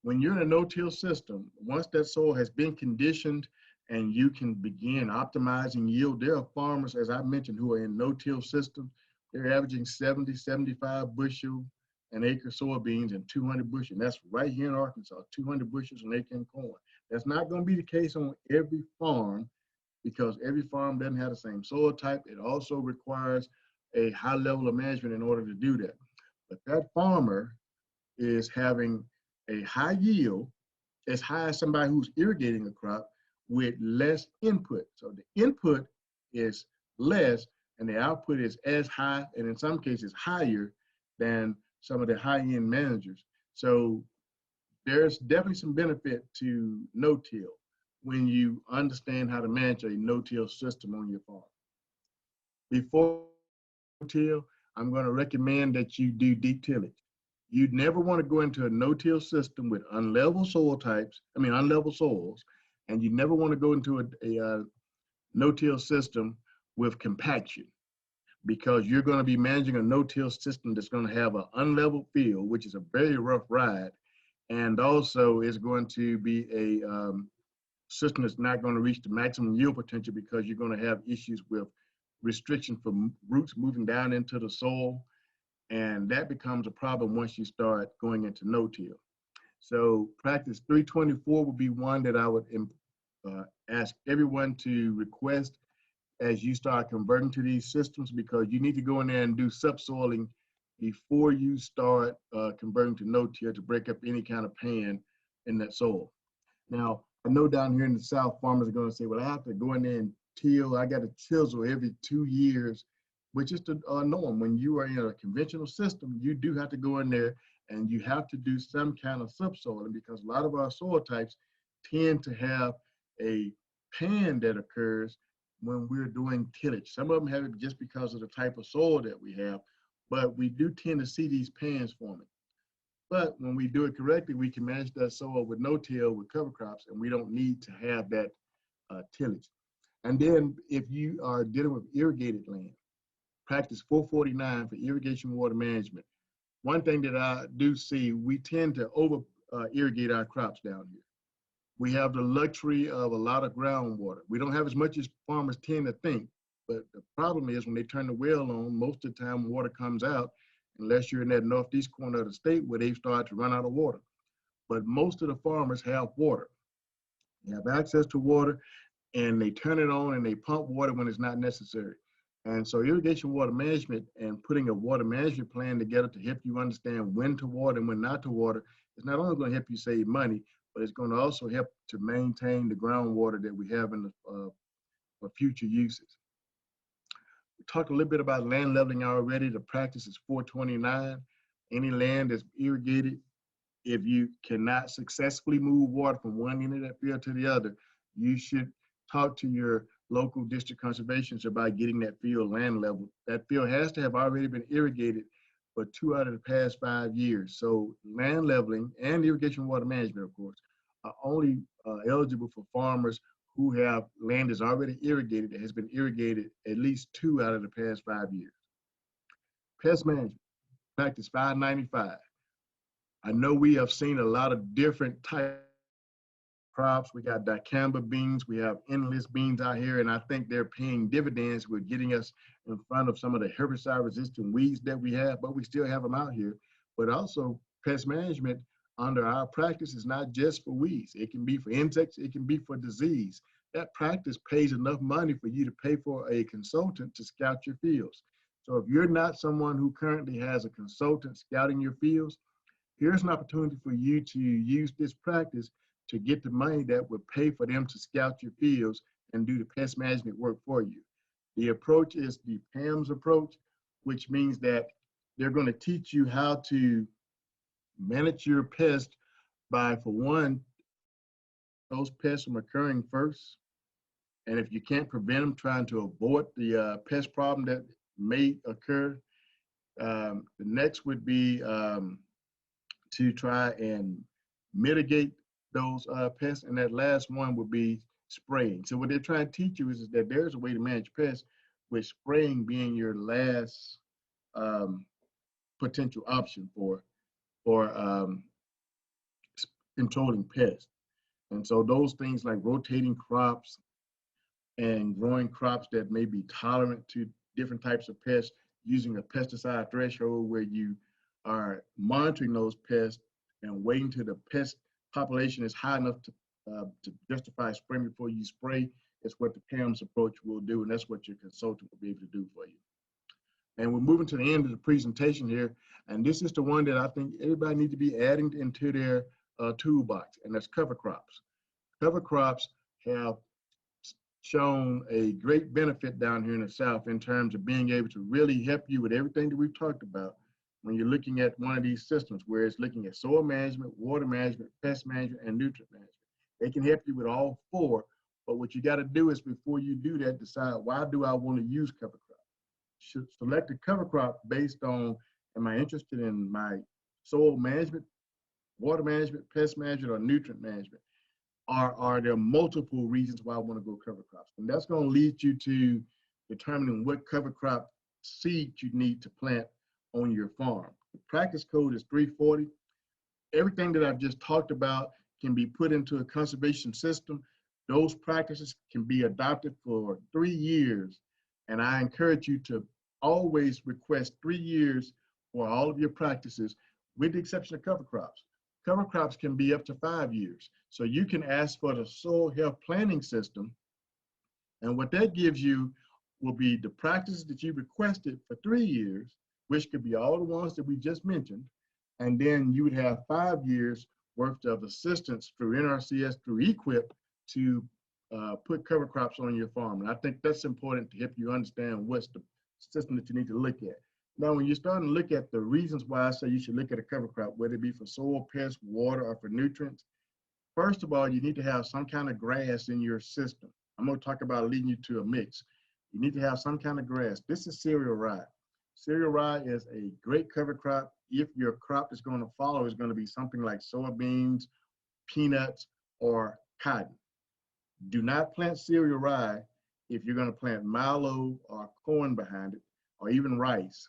When you're in a no-till system, once that soil has been conditioned and you can begin optimizing yield, there are farmers, as I mentioned, who are in no-till systems. They're averaging 70, 75 bushel an acre soybeans and 200 bushel. And that's right here in Arkansas, 200 bushels an acre in corn. That's not going to be the case on every farm because every farm doesn't have the same soil type. It also requires a high level of management in order to do that. But that farmer is having a high yield, as high as somebody who's irrigating a crop with less input. So the input is less and the output is as high, and in some cases higher than some of the high-end managers. So there's definitely some benefit to no-till when you understand how to manage a no-till system on your farm. Before no-till, I'm going to recommend that you do deep tillage. You'd never want to go into a no-till system with unlevel soils, and you never want to go into a no-till system with compaction, because you're going to be managing a no-till system that's going to have an unleveled field, which is a very rough ride, and also is going to be a system that's not going to reach the maximum yield potential because you're going to have issues with restriction from roots moving down into the soil. And that becomes a problem once you start going into no-till. So practice 324 would be one that I would ask everyone to request as you start converting to these systems, because you need to go in there and do subsoiling before you start converting to no-till to break up any kind of pan in that soil. Now, I know down here in the South, farmers are going to say, well, I have to go in there and till. I got to chisel every 2 years, which is the norm. When you are in a conventional system, you do have to go in there and you have to do some kind of subsoiling, because a lot of our soil types tend to have a pan that occurs when we're doing tillage. Some of them have it just because of the type of soil that we have, but we do tend to see these pans forming. But when we do it correctly, we can manage that soil with no-till with cover crops, and we don't need to have that tillage. And then if you are dealing with irrigated land, practice 449 for irrigation water management. One thing that I do see, we tend to over irrigate our crops down here. We have the luxury of a lot of groundwater. We don't have as much as farmers tend to think, but the problem is when they turn the well on, most of the time water comes out, unless you're in that northeast corner of the state where they've started to run out of water. But most of the farmers have water. They have access to water, and they turn it on and they pump water when it's not necessary. And so irrigation water management and putting a water management plan together to help you understand when to water and when not to water is not only going to help you save money, but it's going to also help to maintain the groundwater that we have in the, for future uses. We talked a little bit about land leveling already. The practice is 429. Any land that's irrigated, if you cannot successfully move water from one end of that field to the other, you should talk to your local district conservations about getting that field land leveled. That field has to have already been irrigated for 2 out of the past 5 years. So land leveling and irrigation water management, of course, are only eligible for farmers who have land that's already irrigated, that has been irrigated at least 2 out of the past 5 years. Pest management, practice 595. I know we have seen a lot of different types of crops. We got dicamba beans, we have endless beans out here, and I think they're paying dividends with getting us in front of some of the herbicide-resistant weeds that we have, but we still have them out here. But also, pest management under our practice is not just for weeds. It can be for insects, it can be for disease. That practice pays enough money for you to pay for a consultant to scout your fields. So if you're not someone who currently has a consultant scouting your fields, here's an opportunity for you to use this practice to get the money that would pay for them to scout your fields and do the pest management work for you. The approach is the PAMS approach, which means that they're going to teach you how to manage your pest by, for one, those pests from occurring first. And if you can't prevent them, trying to avoid the pest problem that may occur. The next would be to try and mitigate those pests. And that last one would be spraying. So what they're trying to teach you is that there's a way to manage pests, with spraying being your last potential option for controlling pests. And so those things like rotating crops and growing crops that may be tolerant to different types of pests, using a pesticide threshold where you are monitoring those pests and waiting till the pest population is high enough to justify spraying before you spray, is what the PAMS approach will do, and that's what your consultant will be able to do for you. And we're moving to the end of the presentation here, and this is the one that I think everybody needs to be adding into their toolbox, and that's cover crops. Cover crops have shown a great benefit down here in the South in terms of being able to really help you with everything that we've talked about when you're looking at one of these systems, where it's looking at soil management, water management, pest management, and nutrient management. They can help you with all four, but what you got to do is, before you do that, decide, why do I want to use cover crop? Should select a cover crop based on, am I interested in my soil management, water management, pest management, or nutrient management? Are there multiple reasons why I want to grow cover crops? And that's going to lead you to determining what cover crop seed you need to plant on your farm. The practice code is 340. Everything that I've just talked about can be put into a conservation system. Those practices can be adopted for 3 years. And I encourage you to always request 3 years for all of your practices, with the exception of cover crops. Cover crops can be up to 5 years. So you can ask for the soil health planning system. And what that gives you will be the practices that you requested for 3 years, which could be all the ones that we just mentioned. And then you would have 5 years worth of assistance through NRCS, through EQIP, to put cover crops on your farm. And I think that's important to help you understand what's the system that you need to look at. Now, when you're starting to look at the reasons why I say you should look at a cover crop, whether it be for soil, pests, water, or for nutrients, first of all, you need to have some kind of grass in your system. I'm going to talk about leading you to a mix. You need to have some kind of grass. This is cereal rye. Cereal rye is a great cover crop if your crop is going to follow is going to be something like soybeans, peanuts, or cotton. Do not plant cereal rye if you're going to plant milo or corn behind it, or even rice,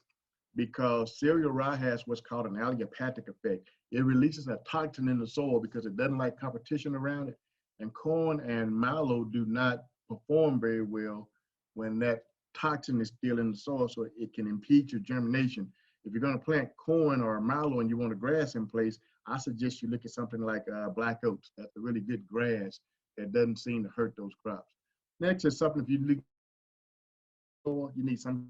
because cereal rye has what's called an allelopathic effect. It releases a toxin in the soil because it doesn't like competition around it. And corn and milo do not perform very well when that toxin is still in the soil, so it can impede your germination. If you're going to plant corn or milo and you want a grass in place, I suggest you look at something like black oats. That's a really good grass that doesn't seem to hurt those crops. Next is something, if you look, you need some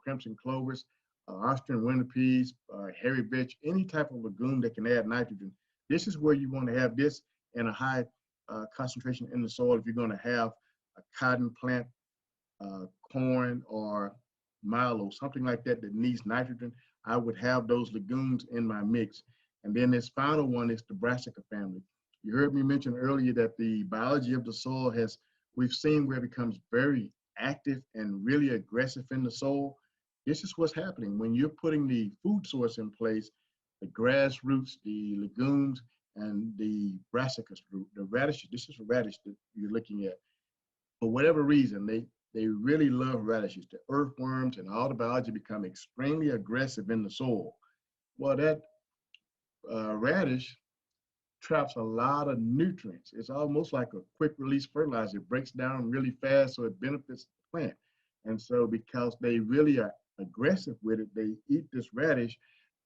crimson clovers, Austrian winter peas, hairy vetch, any type of legume that can add nitrogen. This is where you want to have this in a high concentration in the soil if you're going to have a cotton plant, corn, or milo, something like that that needs nitrogen. I would have those legumes in my mix. And then this final one is the brassica family. You heard me mention earlier that the biology of the soil we've seen where it becomes very active and really aggressive in the soil. This is what's happening when you're putting the food source in place, the grass roots, the legumes, and the brassicas root, the radishes. This is a radish that you're looking at. For whatever reason, they really love radishes. The earthworms and all the biology become extremely aggressive in the soil. Well, that radish traps a lot of nutrients. It's almost like a quick release fertilizer. It breaks down really fast, so it benefits the plant. And so because they really are aggressive with it, they eat this radish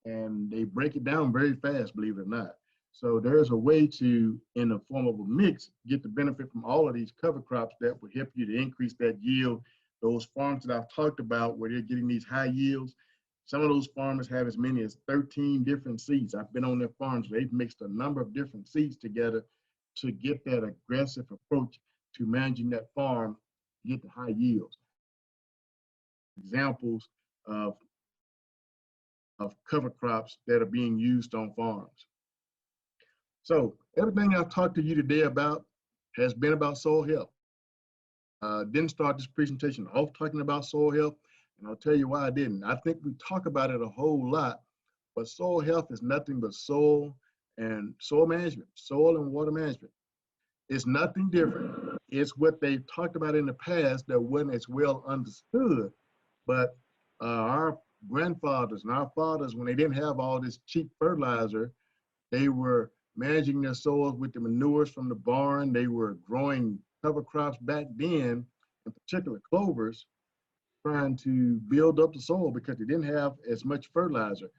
and they break it down very fast, believe it or not. So there's a way to, in the form of a mix, get the benefit from all of these cover crops that will help you to increase that yield. Those farms that I've talked about where they're getting these high yields, some of those farmers have as many as 13 different seeds. I've been on their farms. They've mixed a number of different seeds together to get that aggressive approach to managing that farm to get the high yields. Examples of cover crops that are being used on farms. So everything I've talked to you today about has been about soil health. Didn't start this presentation off talking about soil health, and I'll tell you why I didn't. I think we talk about it a whole lot, but soil health is nothing but soil and soil management, soil and water management. It's nothing different. It's what they've talked about in the past that wasn't as well understood, but our grandfathers and our fathers, when they didn't have all this cheap fertilizer, they were managing their soils with the manures from the barn. They were growing cover crops back then, in particular clovers, trying to build up the soil because they didn't have as much fertilizer.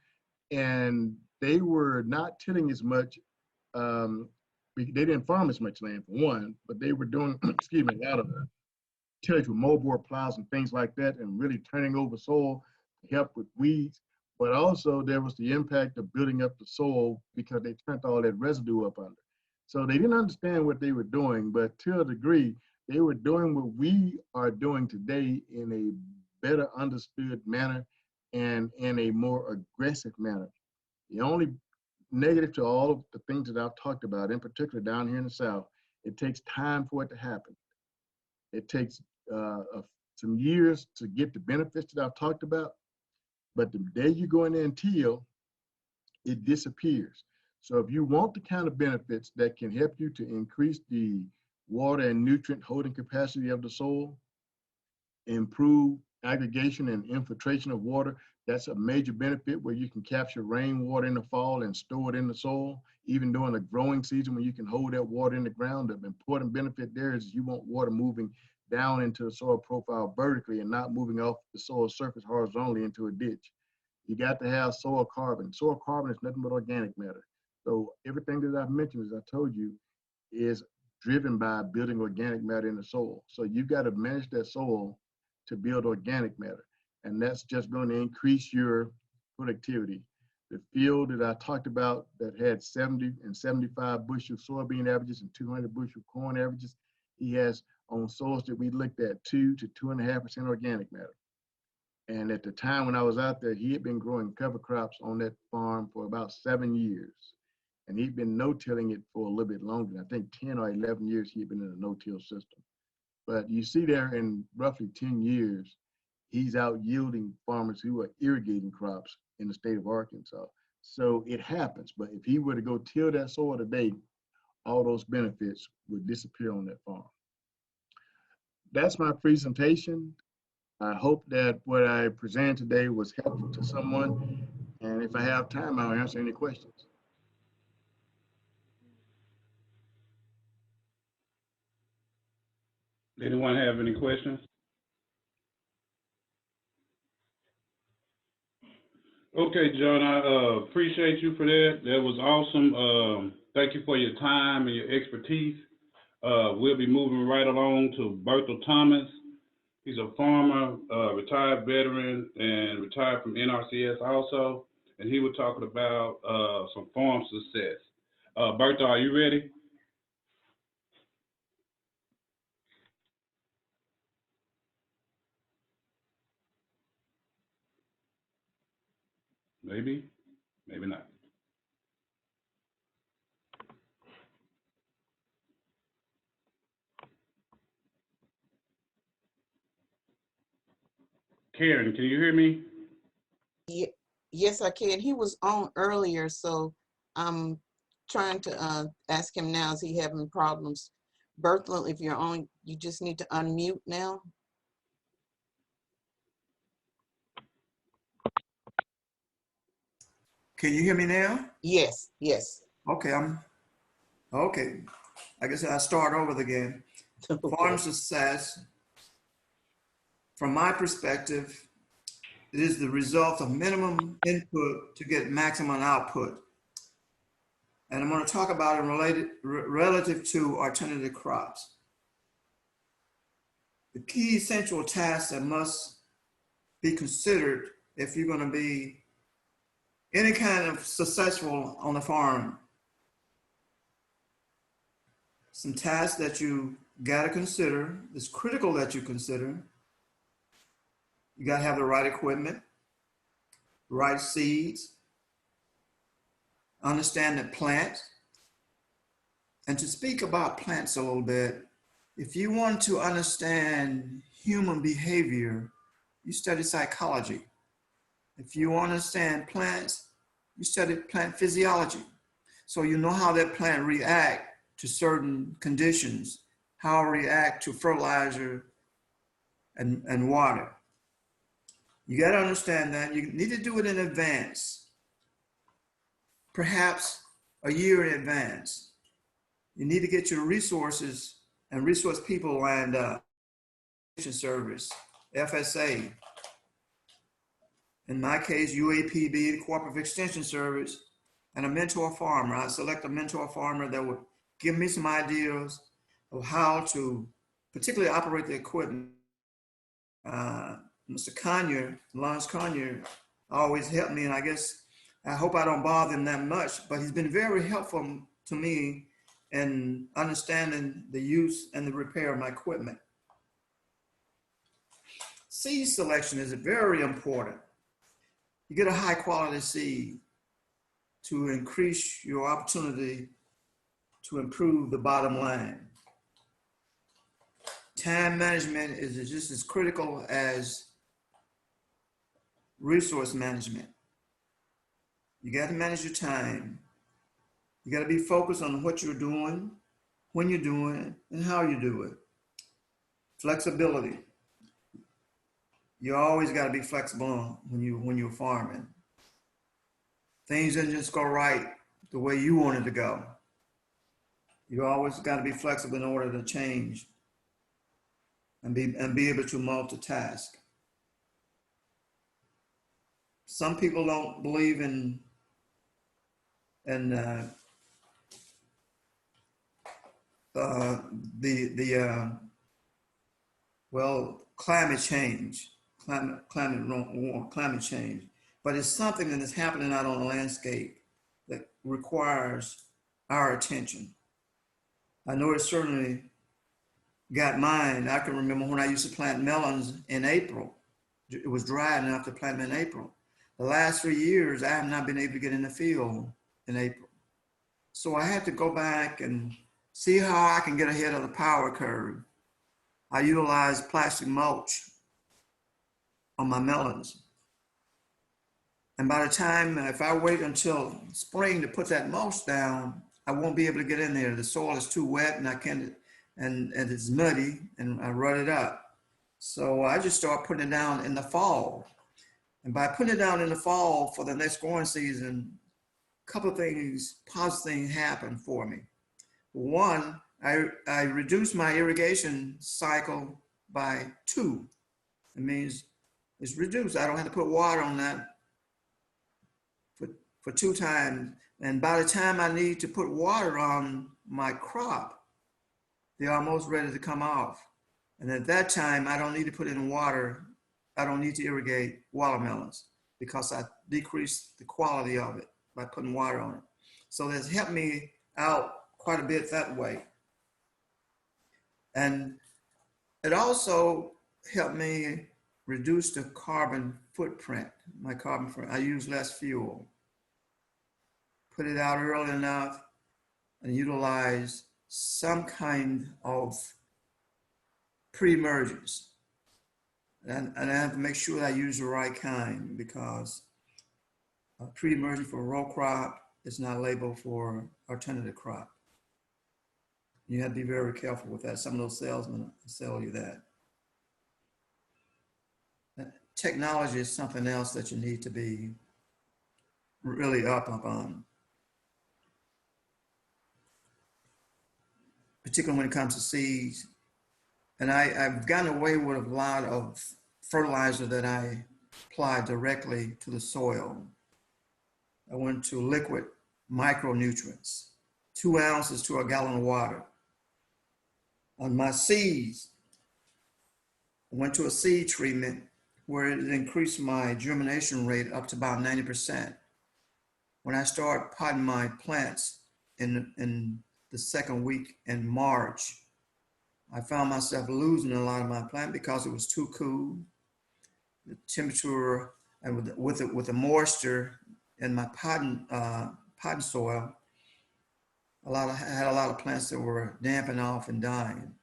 And they were not tilling as much. They didn't farm as much land, for one, but they were doing, excuse me, a lot of tillage with moldboard plows and things like that, and really turning over soil to help with weeds. But also there was the impact of building up the soil because they turned all that residue up under. So they didn't understand what they were doing, but to a degree, they were doing what we are doing today in a better understood manner and in a more aggressive manner. The only negative to all of the things that I've talked about, in particular down here in the South, it takes time for it to happen. It takes some years to get the benefits that I've talked about, but the day you go in there and till, it disappears. So if you want the kind of benefits that can help you to increase the water and nutrient holding capacity of the soil, improve aggregation and infiltration of water, that's a major benefit where you can capture rainwater in the fall and store it in the soil, even during the growing season when you can hold that water in the ground. The important benefit there is you want water moving down into the soil profile vertically and not moving off the soil surface horizontally into a ditch. You got to have soil carbon. Soil carbon is nothing but organic matter. So everything that I've mentioned, as I told you, is driven by building organic matter in the soil. So you've got to manage that soil to build organic matter. And that's just going to increase your productivity. The field that I talked about that had 70 and 75 bushel soybean averages and 200 bushel corn averages, he has on soils that we looked at 2 to 2.5% organic matter. And at the time when I was out there, he had been growing cover crops on that farm for about 7 years. And he'd been no-tilling it for a little bit longer. I think 10 or 11 years he had been in a no-till system. But you see there in roughly 10 years, he's out yielding farmers who are irrigating crops in the state of Arkansas. So it happens. But if he were to go till that soil today, all those benefits would disappear on that farm. That's my presentation. I hope that what I presented today was helpful to someone. And if I have time, I'll answer any questions. Anyone have any questions? Okay, John, I appreciate you for that. That was awesome. Thank you for your time and your expertise. We'll be moving right along to Berthel Thomas. He's a farmer, retired veteran, and retired from NRCS also. And he was talking about some farm success. Berthel, are you ready? Maybe, maybe not. Karen, can you hear me? Yes, I can. He was on earlier, so I'm trying to ask him now. Is he having problems? Berthel, if you're on, you just need to unmute now. Can you hear me now? Yes, yes. Okay, okay. I guess I'll start over again. Okay. Farm success, from my perspective, it is the result of minimum input to get maximum output. And I'm going to talk about it relative to alternative crops. The key essential tasks that must be considered if you're going to be any kind of successful on the farm. Some tasks that you got to consider, it's critical that you consider. You got to have the right equipment, right seeds, understand the plant. And to speak about plants a little bit, if you want to understand human behavior, you study psychology. If you understand plants, you study plant physiology. So you know how that plant reacts to certain conditions, how it reacts to fertilizer and water. You got to understand that. You need to do it in advance, perhaps a year in advance. You need to get your resources and resource people lined up. Service, FSA. In my case, UAPB, Cooperative Extension Service, and a mentor farmer. I select a mentor farmer that would give me some ideas of how to particularly operate the equipment. Mr. Conyer, Lance Conyer, always helped me, and I hope I don't bother him that much, but he's been very helpful to me in understanding the use and the repair of my equipment. Seed selection is very important. You get a high quality seed to increase your opportunity to improve the bottom line. Time management is just as critical as resource management. You got to manage your time. You got to be focused on what you're doing, when you're doing it, and how you do it. Flexibility. You always got to be flexible when you're farming. Things didn't just go right the way you want it to go. You always got to be flexible in order to change and be able to multitask. Some people don't believe in climate change, climate change, but it's something that is happening out on the landscape that requires our attention. I know it certainly got mine. I can remember when I used to plant melons in April. It was dry enough to plant them in April. The last 3 years, I have not been able to get in the field in April. So I had to go back and see how I can get ahead of the power curve. I utilize plastic mulch on my melons. And by the time, if I wait until spring to put that mulch down, I won't be able to get in there. The soil is too wet and I can't, and it's muddy and I rut it up. So I just start putting it down in the fall. And by putting it down in the fall for the next growing season, a couple of things, positive things happen for me. One, I reduced my irrigation cycle by 2. It means it's reduced. I don't have to put water on that for 2 times. And by the time I need to put water on my crop, they're almost ready to come off. And at that time, I don't need to put in water. I don't need to irrigate watermelons because I decreased the quality of it by putting water on it. So that's helped me out quite a bit that way. And it also helped me reduce the carbon footprint, my carbon footprint. I use less fuel. Put it out early enough and utilize some kind of pre-emergence. And I have to make sure I use the right kind because pre-emergent for row crop is not labeled for alternative crop. You have to be very careful with that. Some of those salesmen sell you that. Technology is something else that you need to be really up on, particularly when it comes to seeds. And I've gotten away with a lot of fertilizer that I apply directly to the soil. I went to liquid micronutrients, 2 ounces to a gallon of water. On my seeds, I went to a seed treatment where it increased my germination rate up to about 90%. When I start potting my plants in the second week in March, I found myself losing a lot of my plant because it was too cool. The temperature and with the moisture in my potting soil, I had a lot of plants that were damping off and dying.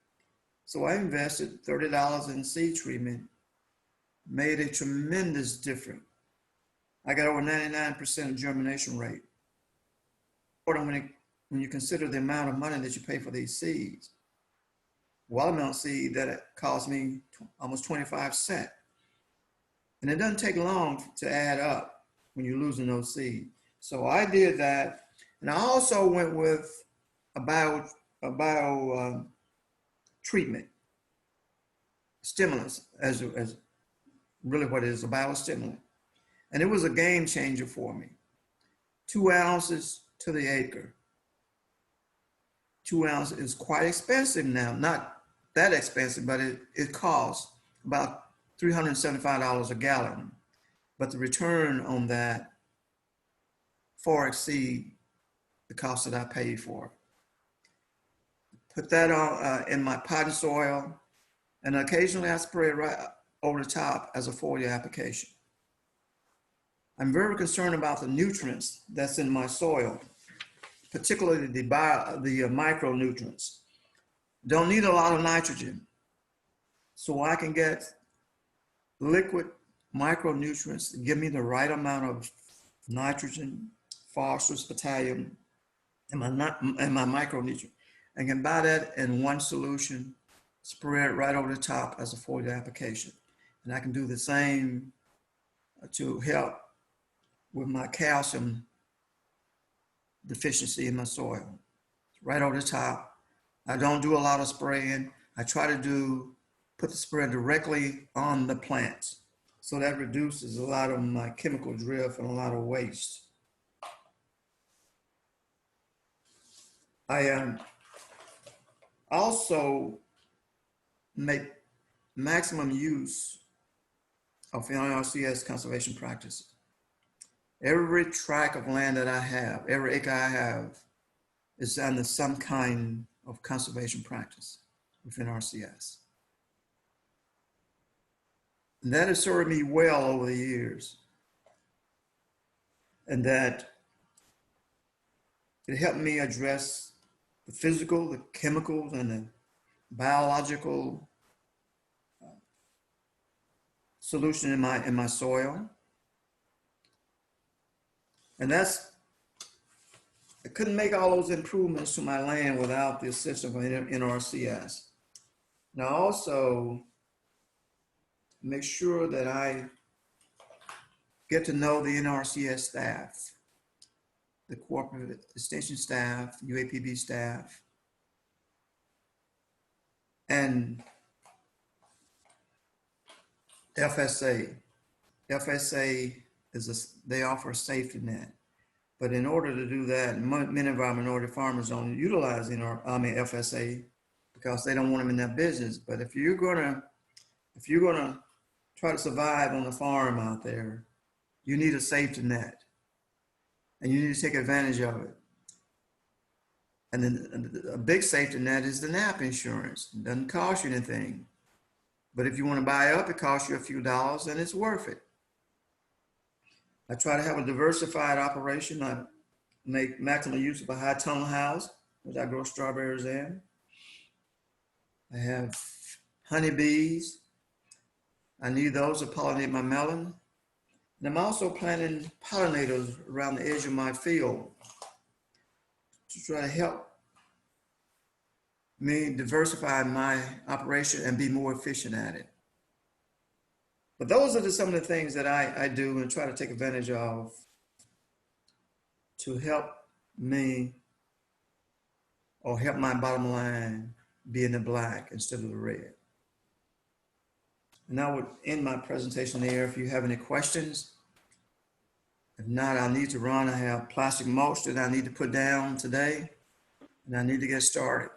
So I invested $30 in seed treatment, made a tremendous difference. I got over 99% germination rate. When you consider the amount of money that you pay for these seeds, watermelon seed that it cost me almost 25 cents. And it doesn't take long to add up when you're losing those seeds. So I did that. And I also went with a bio treatment, stimulus as really what it is, a biostimulant. And it was a game changer for me. 2 ounces to the acre. 2 ounces is quite expensive now. Not that expensive, but it costs about $375 a gallon. But the return on that far exceed the cost that I paid for it. Put that on in my potting soil, and occasionally I spray it right over the top as a foliar application. I'm very concerned about the nutrients that's in my soil, particularly the micronutrients. Don't need a lot of nitrogen, so I can get liquid micronutrients to give me the right amount of nitrogen, phosphorus, potassium, and my micronutrient. I can buy that in one solution, spray it right over the top as a foliar application. And I can do the same to help with my calcium deficiency in my soil. Right over the top. I don't do a lot of spraying. I try to put the spray directly on the plants. So that reduces a lot of my chemical drift and a lot of waste. I also make maximum use of NRCS conservation practices. Every tract of land that I have, every acre I have, is under some kind of conservation practice within RCS. And that has served me well over the years. And that it helped me address the physical, the chemicals, and the biological solution in my soil. And that's I couldn't make all those improvements to my land without the assistance of NRCS. Now also make sure that I get to know the NRCS staff, the corporate extension staff, UAPB staff, and FSA. FSA they offer a safety net. But in order to do that, many of our minority farmers don't utilize FSA because they don't want them in their business. But if you're gonna try to survive on the farm out there, you need a safety net, and you need to take advantage of it. And then a big safety net is the NAP insurance. It doesn't cost you anything, but if you want to buy up, it costs you a few dollars, and it's worth it. I try to have a diversified operation. I make maximum use of a high tunnel house, which I grow strawberries in. I have honeybees. I need those to pollinate my melon. And I'm also planting pollinators around the edge of my field to try to help me diversify my operation and be more efficient at it. But those are some of the things that I do and try to take advantage of to help me or help my bottom line be in the black instead of the red. And I would end my presentation there if you have any questions. If not, I need to run. I have plastic mulch that I need to put down today, and I need to get started.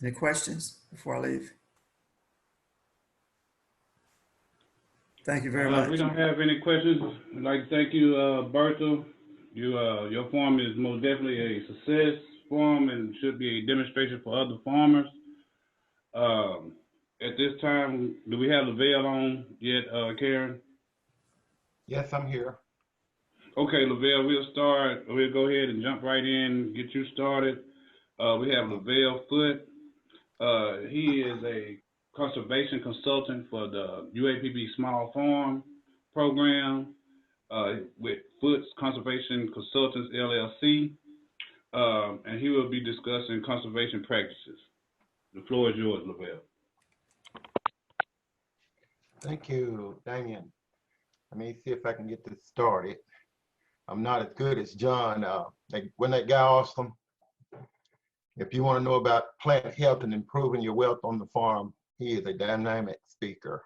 Any questions before I leave? Thank you very much. We don't have any questions. I'd like to thank you, Bertha. Your farm is most definitely a success farm and should be a demonstration for other farmers. At this time, do we have Lavelle on yet, Karen? Yes, I'm here. Okay, Lavelle, we'll go ahead and jump right in, get you started. We have Lavelle Foote. He is a conservation consultant for the UAPB Small Farm Program with Foote's Conservation Consultants, LLC. And he will be discussing conservation practices. The floor is yours, Lavelle. Thank you, Damien. Let me see if I can get this started. I'm not as good as John. When that guy awesome, if you want to know about plant health and improving your wealth on the farm, he is a dynamic speaker.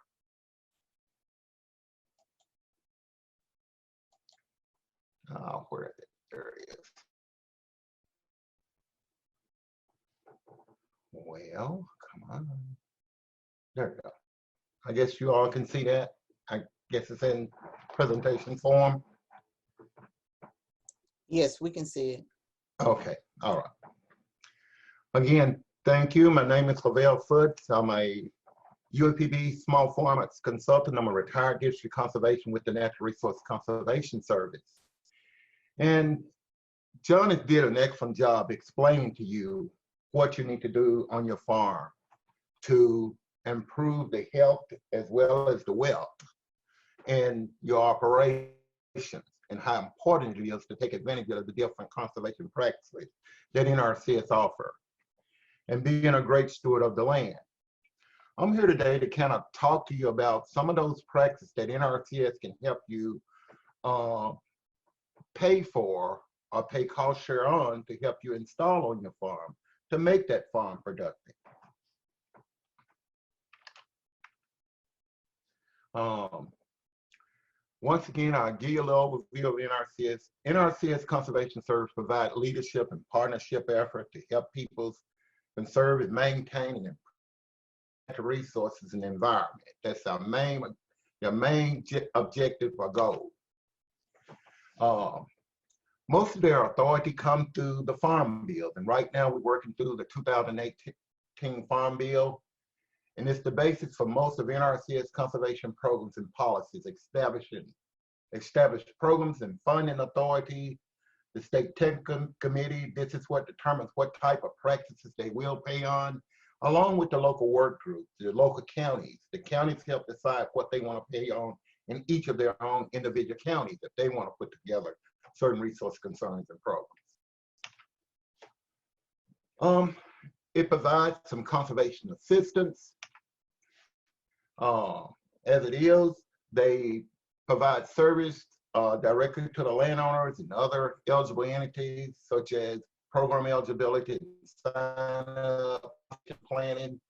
Where is it? There it is. Well, come on. There we go. I guess you all can see that. I guess it's in presentation form. Yes, we can see it. Okay, all right. Again, thank you. My name is Lavelle Foote. I'm a UAPB Small Farm Consultant. I'm a retired district conservation with the Natural Resource Conservation Service. And John has did an excellent job explaining to you what you need to do on your farm to improve the health as well as the wealth in your operations, and how important it is to take advantage of the different conservation practices that NRCS offer, and being a great steward of the land. I'm here today to kind of talk to you about some of those practices that NRCS can help you pay for or pay cost share on to help you install on your farm to make that farm productive. Once again, I'll give you a little overview of NRCS. NRCS Conservation Service provide leadership and partnership effort to help people conserve and maintain and improve resources and environment. That's our main objective or goal. Most of their authority comes through the Farm Bill, and right now we're working through the 2018 Farm Bill, and it's the basis for most of NRCS conservation programs and policies, established programs and funding authority. The state technical committee, this is what determines what type of practices they will pay on, along with the local work groups, the local counties. The counties help decide what they want to pay on in each of their own individual counties if they want to put together certain resource concerns and programs. It provides some conservation assistance. As it is, they provide service directly to the landowners and other eligible entities, such as program eligibility, sign up, planning,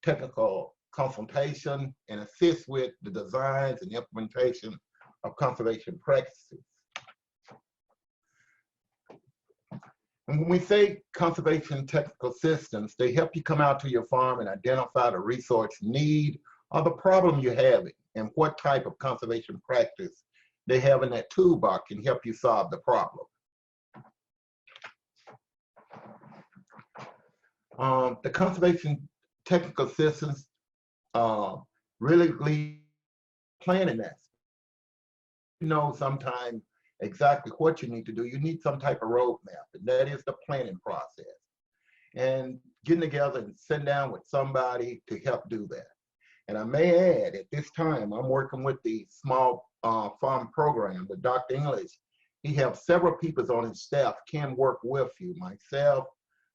technical consultation, and assist with the designs and implementation of conservation practices. And when we say conservation technical systems, they help you come out to your farm and identify the resource need or the problem you're having and what type of conservation practice they have in that toolbox can help you solve the problem. The conservation technical systems really lead planning that. You know, sometimes exactly what you need to do. You need some type of roadmap, and that is the planning process. And getting together and sitting down with somebody to help do that. And I may add, at this time, I'm working with the small farm program with Dr. English. He has several people on his staff can work with you. Myself,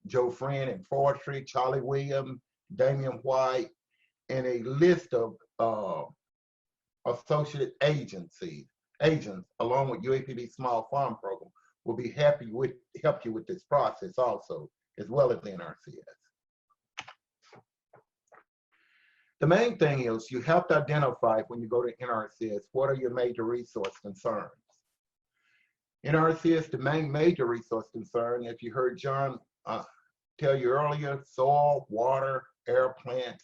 Joe Friend in forestry, Charlie Williams, Damian White, and a list of associate agents, along with UAPB Small Farm Program, will be happy with help you with this process also, as well as the NRCS. The main thing is you have to identify when you go to NRCS, what are your major resource concerns? NRCS, the main major resource concern, if you heard John tell you earlier, soil, water, air, plants,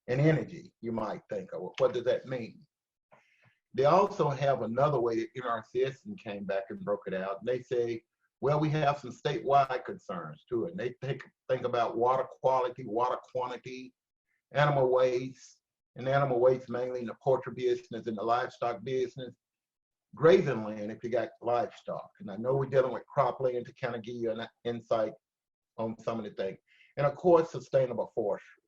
and energy, you might think of. What does that mean? They also have another way that NRCS came back and broke it out. They say, well, we have some statewide concerns too. And they think about water quality, water quantity, animal waste, and animal waste mainly in the poultry business and the livestock business, grazing land if you got livestock. And I know we're dealing with cropland to kind of give you an insight on some of the things. And of course, sustainable forestry.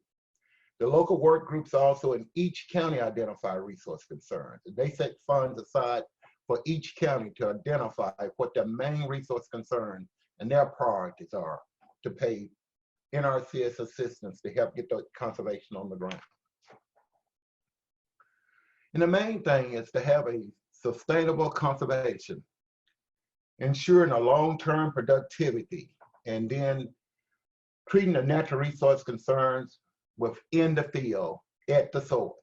The local work groups also in each county identify resource concerns. And they set funds aside for each county to identify what their main resource concerns and their priorities are to pay NRCS assistance to help get the conservation on the ground. And the main thing is to have a sustainable conservation, ensuring a long-term productivity, and then treating the natural resource concerns within the field at the source.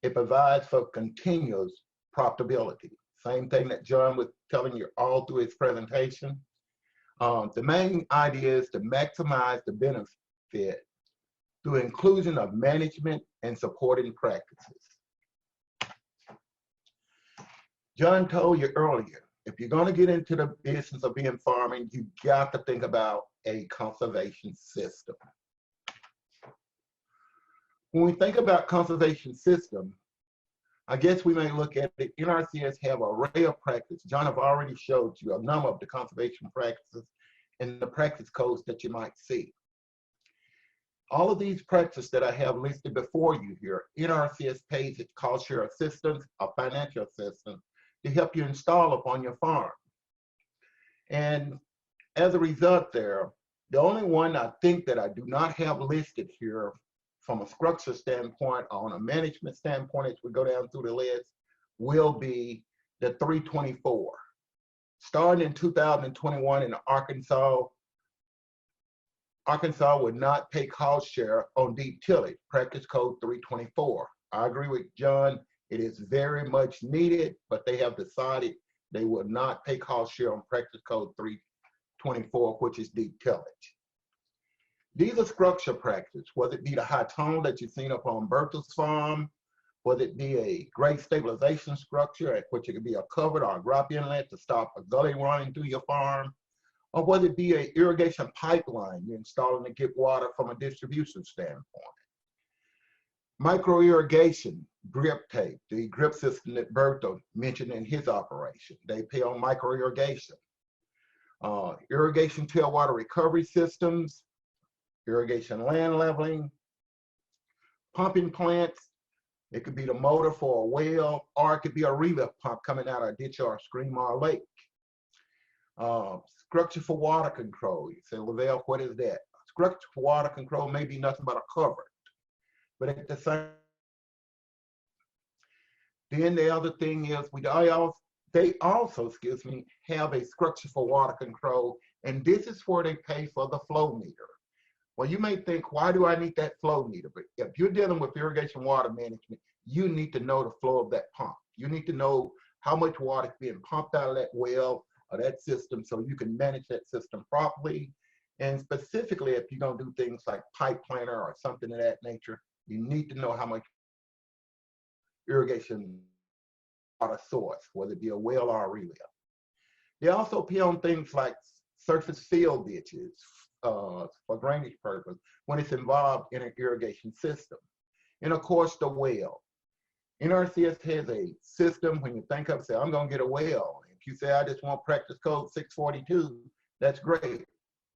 It provides for continuous profitability. Same thing that John was telling you all through his presentation. The main idea is to maximize the benefit through inclusion of management and supporting practices. John told you earlier, if you're going to get into the business of being farming, you got to think about a conservation system. When we think about conservation system, I guess we may look at it. NRCS have an array of practice. John have already showed you a number of the conservation practices and the practice codes that you might see. All of these practices that I have listed before you here, NRCS pays its cost share assistance or financial assistance to help you install upon your farm. And as a result there, the only one I think that I do not have listed here from a structure standpoint, on a management standpoint, as we go down through the list, will be the 324. Starting in 2021 in Arkansas would not pay cost share on deep tillage, practice code 324. I agree with John, it is very much needed, but they have decided they will not pay cost share on practice code 324, which is deep tillage. These are structure practices, whether it be the high tone that you've seen up on Bertha's farm, whether it be a grade stabilization structure, which it could be a covered or a drop inlet to stop a gully running through your farm, or whether it be an irrigation pipeline you're installing to get water from a distribution standpoint. Micro irrigation, drip tape, the drip system that Bertha mentioned in his operation, they pay on micro irrigation. Irrigation tailwater recovery systems, irrigation land leveling, pumping plants, It could be the motor for a well, or it could be a relief pump coming out of a ditch or a stream or a lake. Structure for water control. You say, Lavelle, what is that? Structure for water control may be nothing but a cover. But at the same, then the other thing is they also, excuse me, have a structure for water control, and this is where they pay for the flow meter. Well, you may think, why do I need that flow meter? But if you're dealing with irrigation water management, you need to know the flow of that pump. You need to know how much water is being pumped out of that well or that system so you can manage that system properly. And specifically, if you're going to do things like pipe planter or something of that nature, you need to know how much irrigation water source, whether it be a well or a relief. They also pay on things like surface field ditches for drainage purpose when it's involved in an irrigation system. And of course, the well. NRCS has a system when you think of, say, I'm going to get a well. If you say, I just want practice code 642, that's great.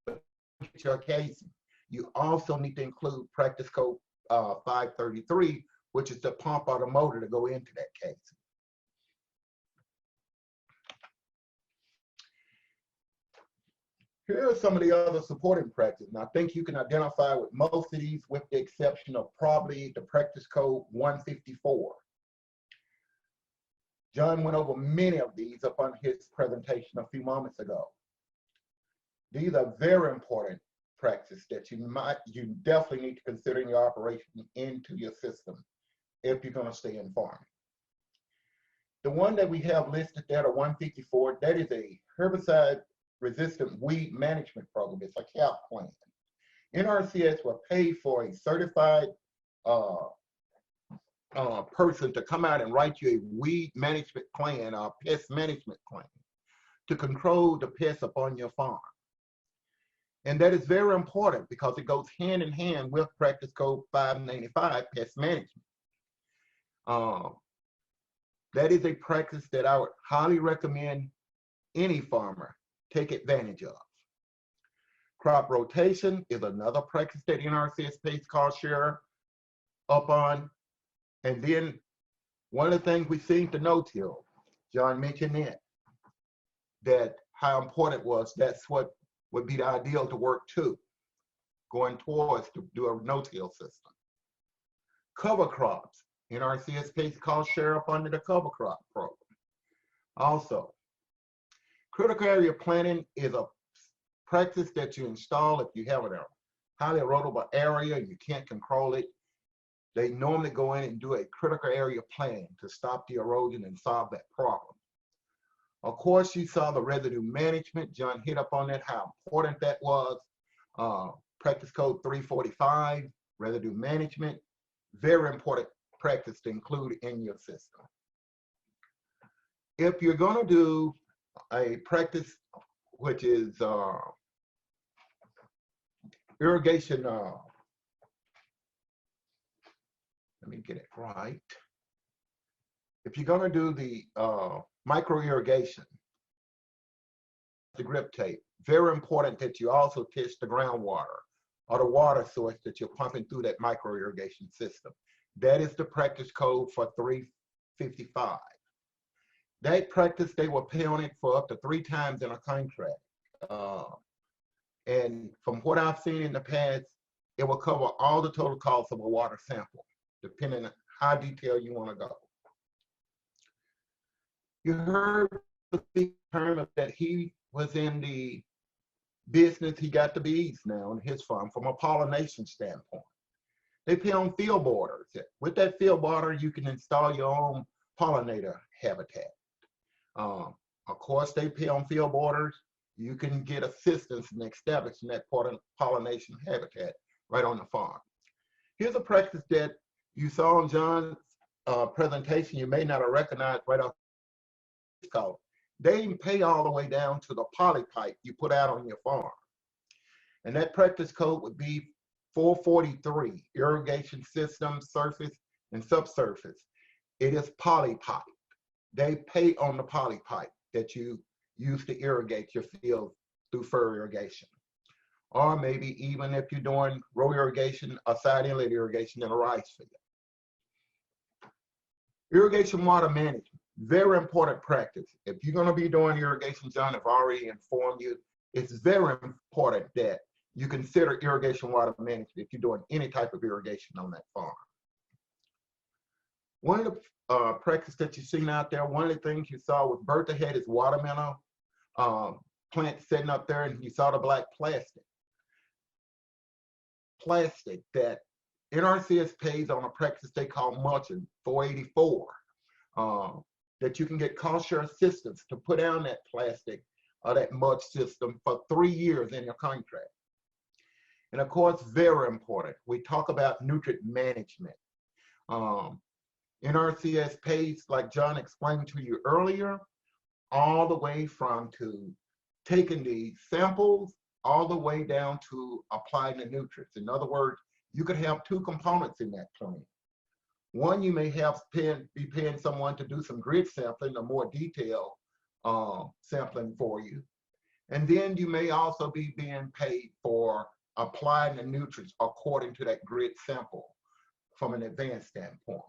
But get your casing. You also need to include practice code 533, which is the pump or the motor to go into that casing. Here are some of the other supporting practices. And I think you can identify with most of these with the exception of probably the practice code 154. John went over many of these up on his presentation a few moments ago. These are very important practices that you definitely need to consider in your operation into your system if you're going to stay in farming. The one that we have listed there, the 154, that is a herbicide resistant weed management program. It's a CAP plan. NRCS will pay for a certified person to come out and write you a weed management plan or pest management plan to control the pests upon your farm. And that is very important because it goes hand in hand with practice code 595 pest management. That is a practice that I would highly recommend any farmer take advantage of. Crop rotation is another practice that NRCS pays cost share up on. And then one of the things we seem to know, Till, John mentioned that how important was, that's what would be the ideal to work to, going towards to do a no-till system. Cover crops, NRCS pays cost share up under the cover crop program. Also, critical area planting is a practice that you install if you have a highly erodible area and you can't control it. They normally go in and do a critical area plan to stop the erosion and solve that problem. Of course, you saw the residue management. John hit up on that, how important that was. Practice code 345, residue management, very important practice to include in your system. If you're going to do a practice which is irrigation, let me get it right. If you're going to do the micro irrigation, the grip tape, very important that you also test the groundwater or the water source that you're pumping through that micro irrigation system. That is the practice code for 355. That practice, they will pay on it for up to 3 times in a contract. And from what I've seen in the past, it will cover all the total costs of a water sample, depending on how detailed you want to go. You heard the term that he was in the business, he got the bees now on his farm from a pollination standpoint. They pay on field borders. With that field border, you can install your own pollinator habitat. Of course, they pay on field borders. You can get assistance in establishing that pollination habitat right on the farm. Here's a practice that you saw in John's presentation. You may not have recognized right off the call. They pay all the way down to the poly pipe you put out on your farm. And that practice code would be 443, irrigation system, surface and subsurface. It is poly pipe. They pay on the poly pipe that you use to irrigate your field through furrow irrigation. Or maybe even if you're doing row irrigation or side inlet irrigation in a rice field. Irrigation water management, very important practice. If you're going to be doing irrigation, John, I've already informed you, it's very important that you consider irrigation water management if you're doing any type of irrigation on that farm. One of the practices that you've seen out there, one of the things you saw was Bertha had his watermelon plant sitting up there, and you saw the black plastic. Plastic that NRCS pays on a practice they call mulching, 484, that you can get cost share assistance to put down that plastic or that mulch system for 3 years in your contract. And of course, very important, we talk about nutrient management. NRCS pays, like John explained to you earlier, all the way from taking the samples all the way down to applying the nutrients. In other words, you could have 2 components in that plan. One, you may be paying someone to do some grid sampling, or more detailed sampling for you. And then you may also be being paid for applying the nutrients according to that grid sample from an advanced standpoint.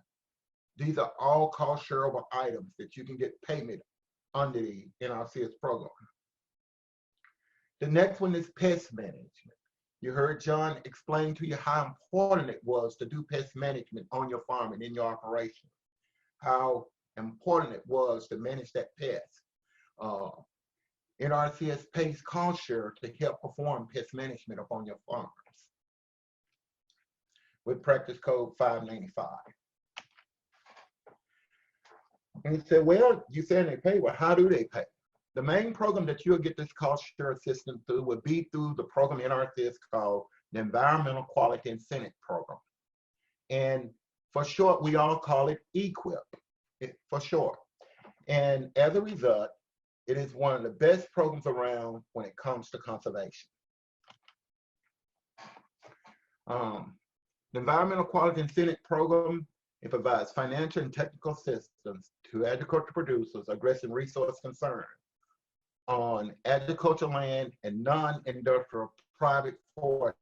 These are all cost shareable items that you can get payment under the NRCS program. The next one is pest management. You heard John explain to you how important it was to do pest management on your farm and in your operation, how important it was to manage that pest. NRCS pays cost share to help perform pest management upon your farms with practice code 595. And you said, well, you said they pay. Well, how do they pay? The main program that you'll get this cost share assistance through would be through the program NRCS called the Environmental Quality Incentive Program. And for short, we all call it EQIP for short. And as a result, it is one of the best programs around when it comes to conservation. The Environmental Quality Incentive Program, it provides financial and technical assistance to agricultural producers addressing resource concerns on agricultural land and non-industrial private forest.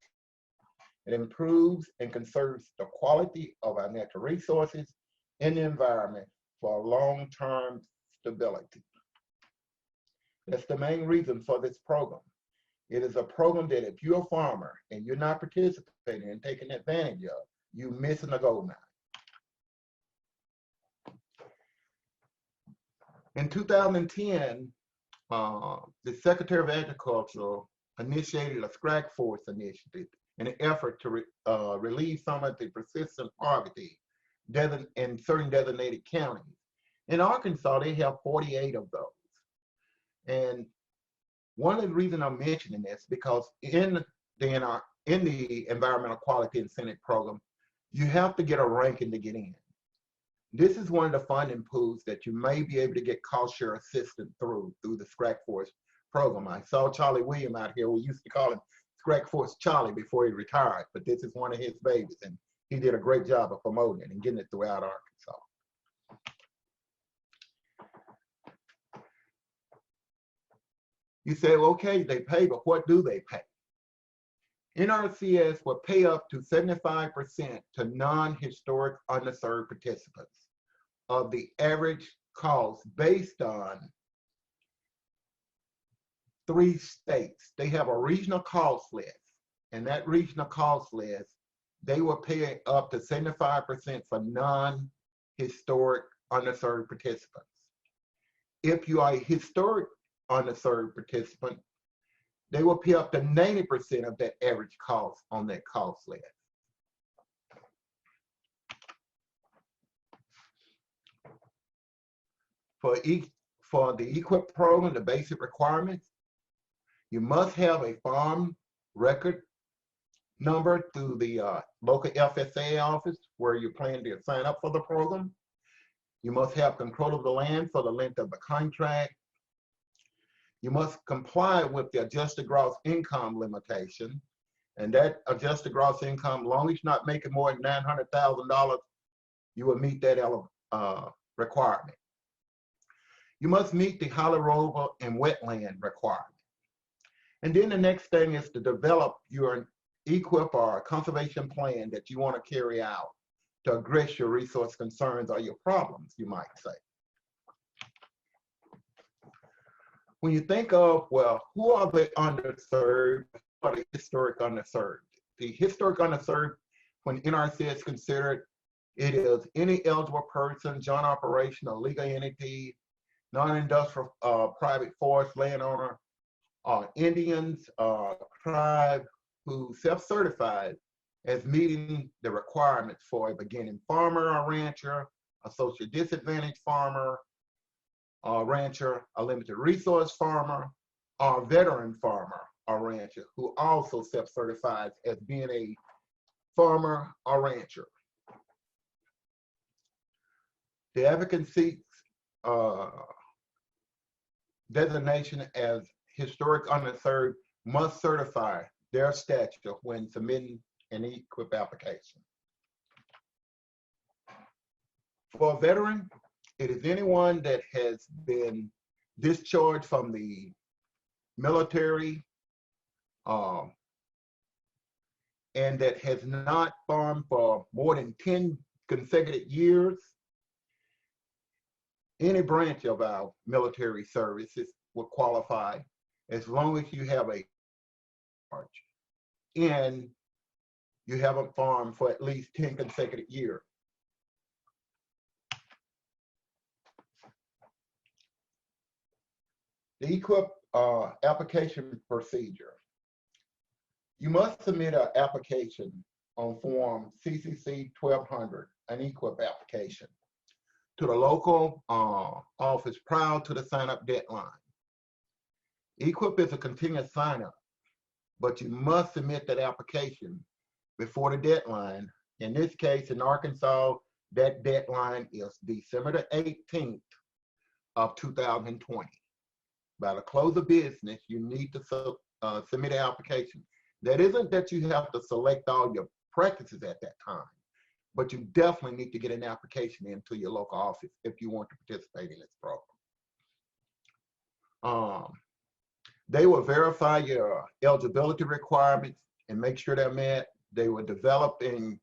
It improves and conserves the quality of our natural resources and the environment for long-term stability. That's the main reason for this program. It is a program that if you're a farmer and you're not participating and taking advantage of, you're missing the gold mine. In 2010, the Secretary of Agriculture initiated a SCRAC Force initiative in an effort to relieve some of the persistent poverty in certain designated counties. In Arkansas, they have 48 of those. And one of the reasons I'm mentioning this, because in the Environmental Quality Incentive Program, you have to get a ranking to get in. This is one of the funding pools that you may be able to get cost share assistance through the SCRAC Force program. I saw Charlie William out here. We used to call him SCRAC Force Charlie before he retired, but this is one of his babies, and he did a great job of promoting it and getting it throughout Arkansas. You say, well, okay, they pay, but what do they pay? NRCS will pay up to 75% to non-historic underserved participants of the average cost based on 3 states. They have a regional cost list, and that regional cost list, they will pay up to 75% for non-historic underserved participants. If you are a historic underserved participant, they will pay up to 90% of that average cost on that cost list. For the EQIP program, the basic requirements, you must have a farm record number through the local FSA office where you plan to sign up for the program. You must have control of the land for the length of the contract. You must comply with the adjusted gross income limitation. And that adjusted gross income, as long as you're not making more than $900,000, you will meet that requirement. You must meet the hollow rover and wetland requirement. And then the next thing is to develop your EQIP or conservation plan that you want to carry out to address your resource concerns or your problems, you might say. When you think of, well, who are the underserved, who are the historic underserved? The historic underserved, when NRC is considered, it is any eligible person, joint operation, or legal entity, non-industrial private forest landowner, Indians, tribe who self-certified as meeting the requirements for a beginning farmer or rancher, a social disadvantaged farmer, rancher, a limited resource farmer, or veteran farmer or rancher who also self-certifies as being a farmer or rancher. The applicant seeks designation as historic underserved must certify their stature when submitting an EQIP application. For a veteran, it is anyone that has been discharged from the military and that has not farmed for more than 10 consecutive years. Any branch of our military services will qualify as long as you have a charge and you haven't farmed for at least 10 consecutive years. The EQIP application procedure. You must submit an application on form CCC 1200, an EQIP application, to the local office prior to the sign-up deadline. EQIP is a continuous sign-up, but you must submit that application before the deadline. In this case, in Arkansas, that deadline is December the 18th of 2020. By the close of business, you need to submit an application. That isn't that you have to select all your practices at that time, but you definitely need to get an application into your local office if you want to participate in this program. They will verify your eligibility requirements and make sure they're met. They will develop and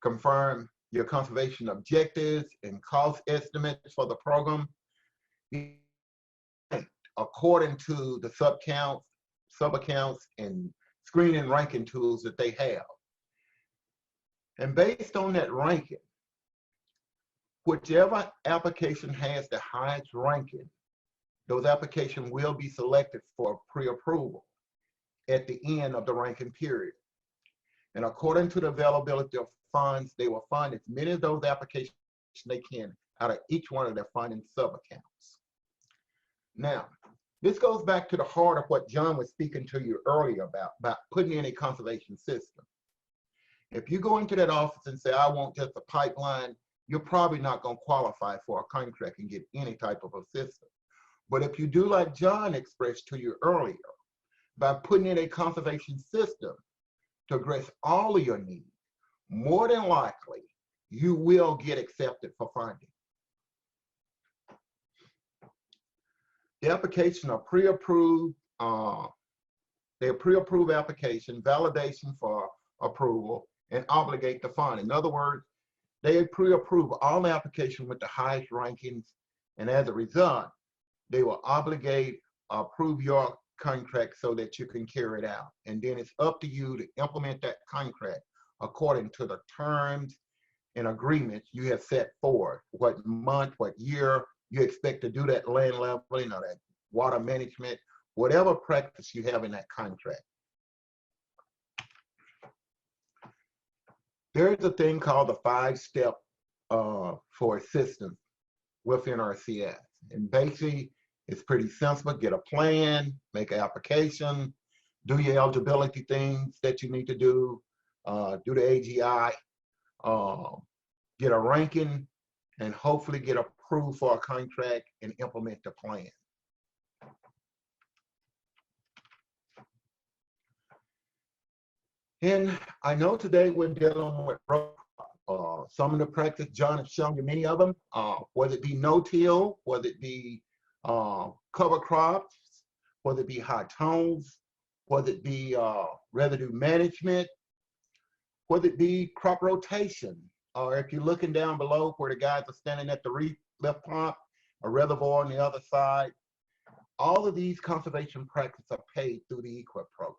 confirm your conservation objectives and cost estimates for the program according to the sub-accounts, and screening ranking tools that they have. And based on that ranking, whichever application has the highest ranking, those applications will be selected for pre-approval at the end of the ranking period. And according to the availability of funds, they will fund as many of those applications they can out of each one of their funding sub-accounts. Now, this goes back to the heart of what John was speaking to you earlier about putting in a conservation system. If you go into that office and say, I want just a pipeline, you're probably not going to qualify for a contract and get any type of assistance. But if you do like John expressed to you earlier, by putting in a conservation system to address all of your needs, more than likely, you will get accepted for funding. The application are pre-approved, they're pre-approved application, validation for approval, and obligate to fund. In other words, they pre-approve all the applications with the highest rankings, and as a result, they will obligate, approve your contract so that you can carry it out. And then it's up to you to implement that contract according to the terms and agreements you have set forward. What month, what year you expect to do that land leveling or that water management, whatever practice you have in that contract. There is a thing called the 5-step for assistance with NRCS. And basically, it's pretty simple. Get a plan, make an application, do your eligibility things that you need to do, do the AGI, get a ranking, and hopefully get approved for a contract and implement the plan. And I know today we're dealing with some of the practice John has shown you many of them, whether it be no-till, whether it be cover crops, whether it be high tones, whether it be residue management, whether it be crop rotation, or if you're looking down below where the guys are standing at the lift pump, a reservoir on the other side, all of these conservation practices are paid through the EQIP program.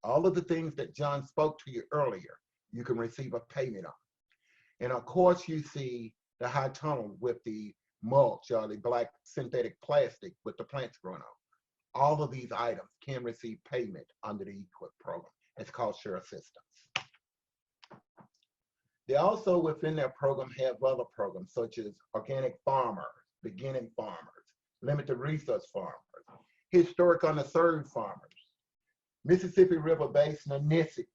All of the things that John spoke to you earlier, you can receive a payment on. And of course, you see the high tunnel with the mulch or the black synthetic plastic with the plants growing on. All of these items can receive payment under the EQIP program. It's called Share Assistance. They also, within their program, have other programs such as organic farmers, beginning farmers, limited resource farmers, historic underserved farmers, Mississippi River Basin Initiative.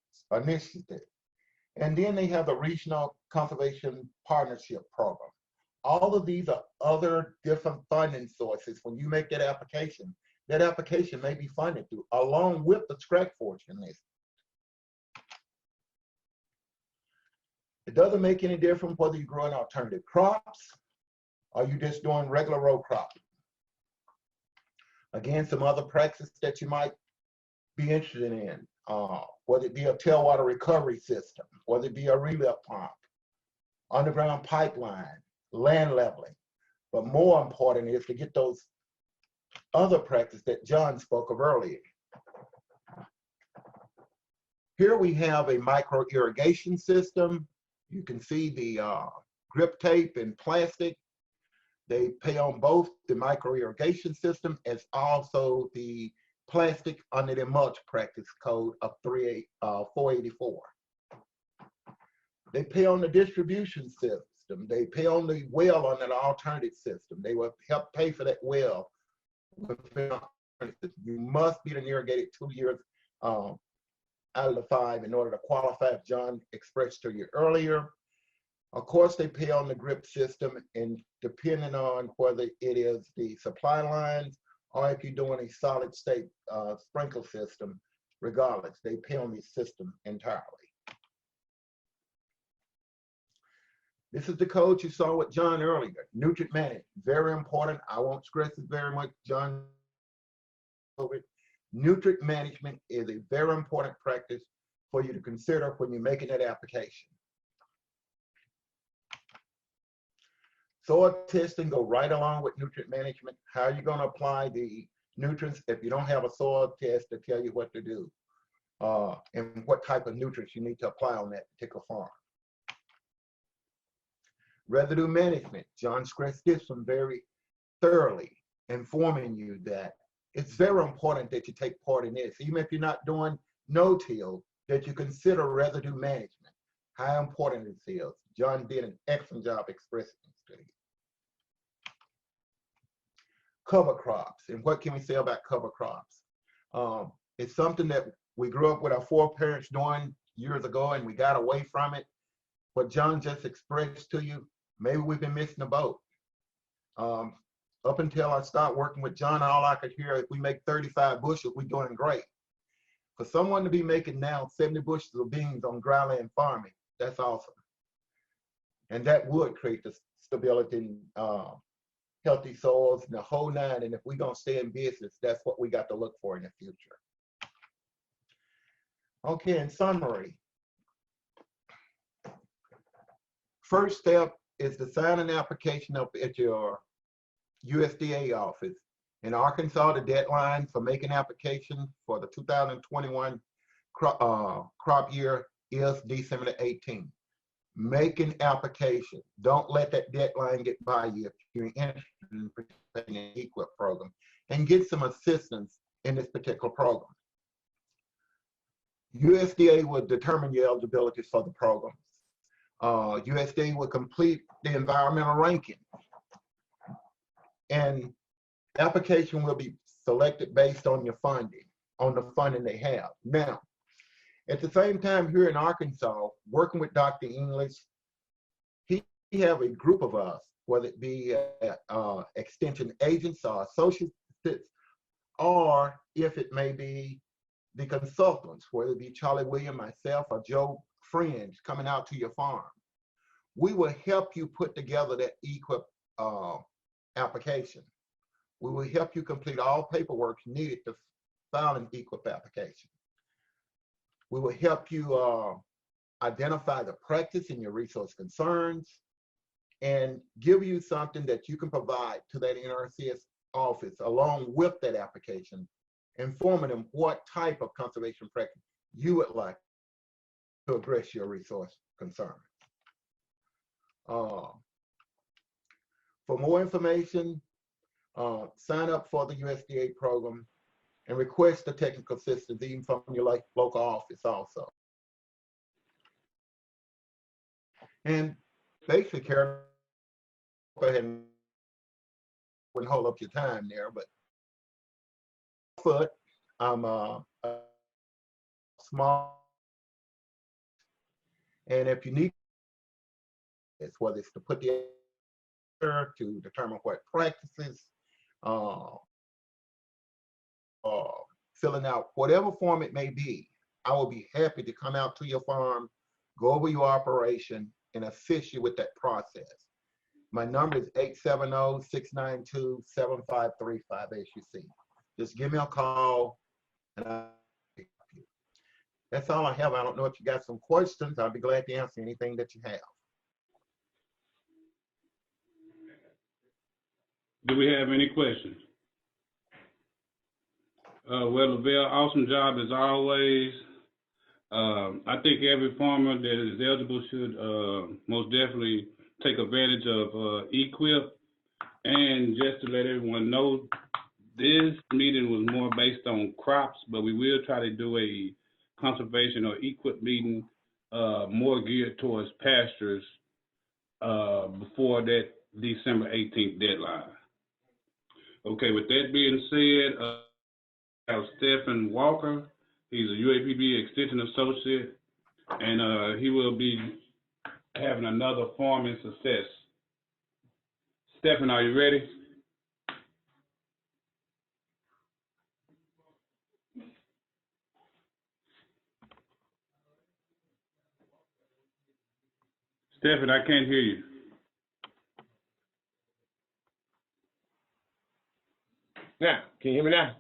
And then they have the Regional Conservation Partnership Program. All of these are other different funding sources. When you make that application may be funded through, along with the Scratch Fortune list. It doesn't make any difference whether you're growing alternative crops or you're just doing regular row cropping. Again, some other practices that you might be interested in, whether it be a tailwater recovery system, whether it be a relift pump, underground pipeline, land leveling. But more important is to get those other practices that John spoke of earlier. Here we have a micro irrigation system. You can see the grip tape and plastic. They pay on both the micro irrigation system as also the plastic under the mulch practice code of 484. They pay on the distribution system. They pay on the well on an alternative system. They will help pay for that well. You must be irrigated 2 years out of the 5 in order to qualify, as John expressed to you earlier. Of course, they pay on the grip system, and depending on whether it is the supply lines or if you're doing a solid state sprinkle system, regardless, they pay on the system entirely. This is the code you saw with John earlier. Nutrient management, very important. I won't stress it very much, John. Nutrient management is a very important practice for you to consider when you're making that application. Soil testing go right along with nutrient management. How are you going to apply the nutrients if you don't have a soil test to tell you what to do and what type of nutrients you need to apply on that particular farm? Residue management. John stressed this one very thoroughly, informing you that it's very important that you take part in this, even if you're not doing no-till, that you consider residue management. How important this is. John did an excellent job expressing this to you. Cover crops, and what can we say about cover crops? It's something that we grew up with our foreparents doing years ago, and we got away from it. What John just expressed to you, maybe we've been missing the boat. Up until I start working with John, all I could hear, if we make 35 bushels, we're doing great. For someone to be making now 70 bushels of beans on dryland farming, that's awesome. And that would create the stability and healthy soils and the whole nine. And if we're gonna stay in business, that's what we got to look for in the future. Okay, in summary, first step is to sign an application up at your USDA office. In Arkansas, the deadline for making application for the 2021 crop year is December the 18th. Make an application. Don't let that deadline get by you if you're interested in participating in the EQIP program, and get some assistance in this particular program. USDA will determine your eligibility for the programs. USDA will complete the environmental ranking, and application will be selected based on your funding, on the funding they have. Now, at the same time, here in Arkansas, working with Dr. English, he have a group of us, whether it be extension agents or associates, or if it may be the consultants, whether it be Charlie William, myself, or Joe Fringe coming out to your farm. We will help you put together that EQIP application. We will help you complete all paperwork needed to file an EQIP application. We will help you identify the practice and your resource concerns, and give you something that you can provide to that NRCS office along with that application, informing them what type of conservation practice you would like to address your resource concerns. For more information, sign up for the USDA program and request the technical assistance even from your local office also. And basically, Karen, go ahead and wouldn't hold up your time there, but I'm a small, and if you need, it's whether it's to put the to determine what practices, filling out whatever form it may be, I will be happy to come out to your farm, go over your operation, and assist you with that process. My number is 870-692-7535, as you see. Just give me a call, and I'll pick you. That's all I have. I don't know if you got some questions. I'll be glad to answer anything that you have. Do we have any questions? Well, Lavelle, awesome job as always. I think every farmer that is eligible should most definitely take advantage of EQIP. And just to let everyone know, this meeting was more based on crops, but we will try to do a conservation or EQIP meeting more geared towards pastures before that December 18th deadline. Okay, with that being said, I have Stephen Walker. He's a UAPB Extension Associate, and he will be having another farming success. Stephen, are you ready? Stephen, I can't hear you. Now, can you hear me now?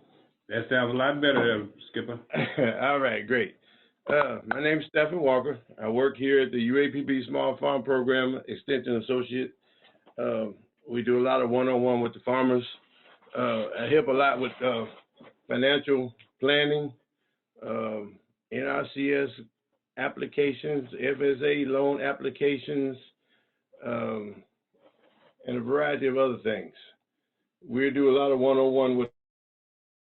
That sounds a lot better there, Skipper. All right, great. My name is Stephen Walker. I work here at the UAPB Small Farm Program Extension Associate. We do a lot of one-on-one with the farmers. I help a lot with financial planning, NRCS applications, FSA loan applications, and a variety of other things. We do a lot of one-on-one with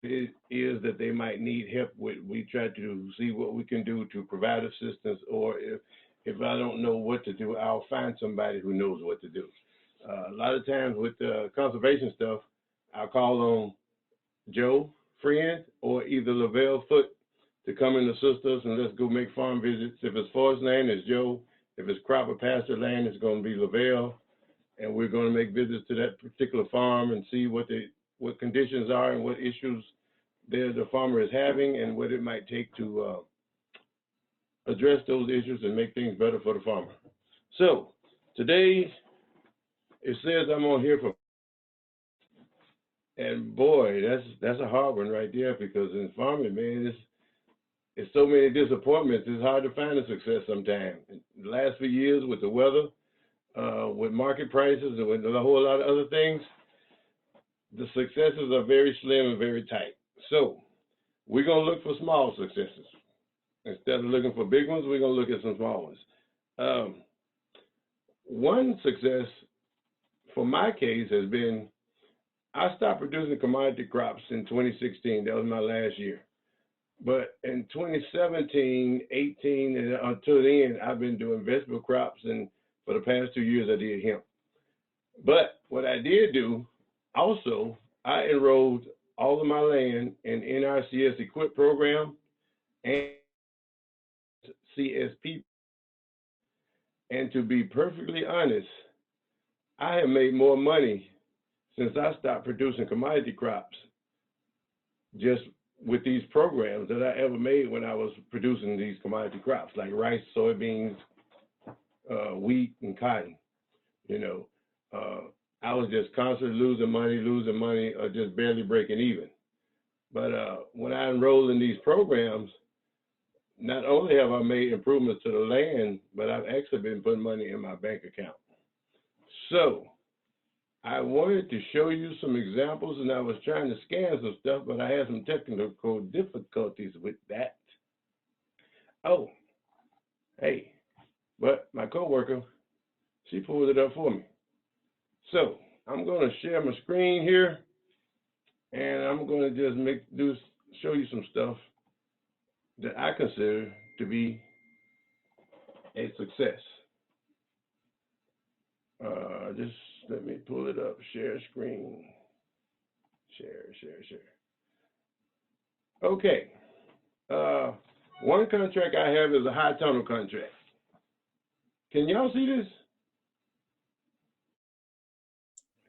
it is that they might need help with. We try to see what we can do to provide assistance, or if I don't know what to do, I'll find somebody who knows what to do. A lot of times with conservation stuff, I'll call on Joe Friend or either Lavelle Foot to come and assist us, and let's go make farm visits. If it's forest land, it's Joe. If it's crop or pasture land, it's going to be Lavelle, and we're going to make visits to that particular farm and see what conditions are and what issues the farmer is having and what it might take to address those issues and make things better for the farmer. So today it says I'm on here for, and boy, that's a hard one right there, because in farming, man, it's so many disappointments. It's hard to find a success sometimes. The last few years with the weather, with market prices, and with a whole lot of other things, the successes are very slim and very tight. So we're going to look for small successes. Instead of looking for big ones, we're going to look at some small ones. One success for my case has been, I stopped producing commodity crops in 2016. That was my last year. But in 2017, 18, and until then, I've been doing vegetable crops, and for the past 2 years, I did hemp. But what I did do, also, I enrolled all of my land in NRCS EQIP program and CSP. And to be perfectly honest, I have made more money since I stopped producing commodity crops just with these programs than I ever made when I was producing these commodity crops like rice, soybeans, wheat, and cotton. You know, I was just constantly losing money, or just barely breaking even. But when I enrolled in these programs, not only have I made improvements to the land, but I've actually been putting money in my bank account. So I wanted to show you some examples, and I was trying to scan some stuff, but I had some technical difficulties with that. Oh, hey, but my coworker, she pulled it up for me. So I'm going to share my screen here, and I'm going to just show you some stuff that I consider to be a success. Just let me pull it up. Share screen. Share. Okay. One contract I have is a high tunnel contract. Can y'all see this?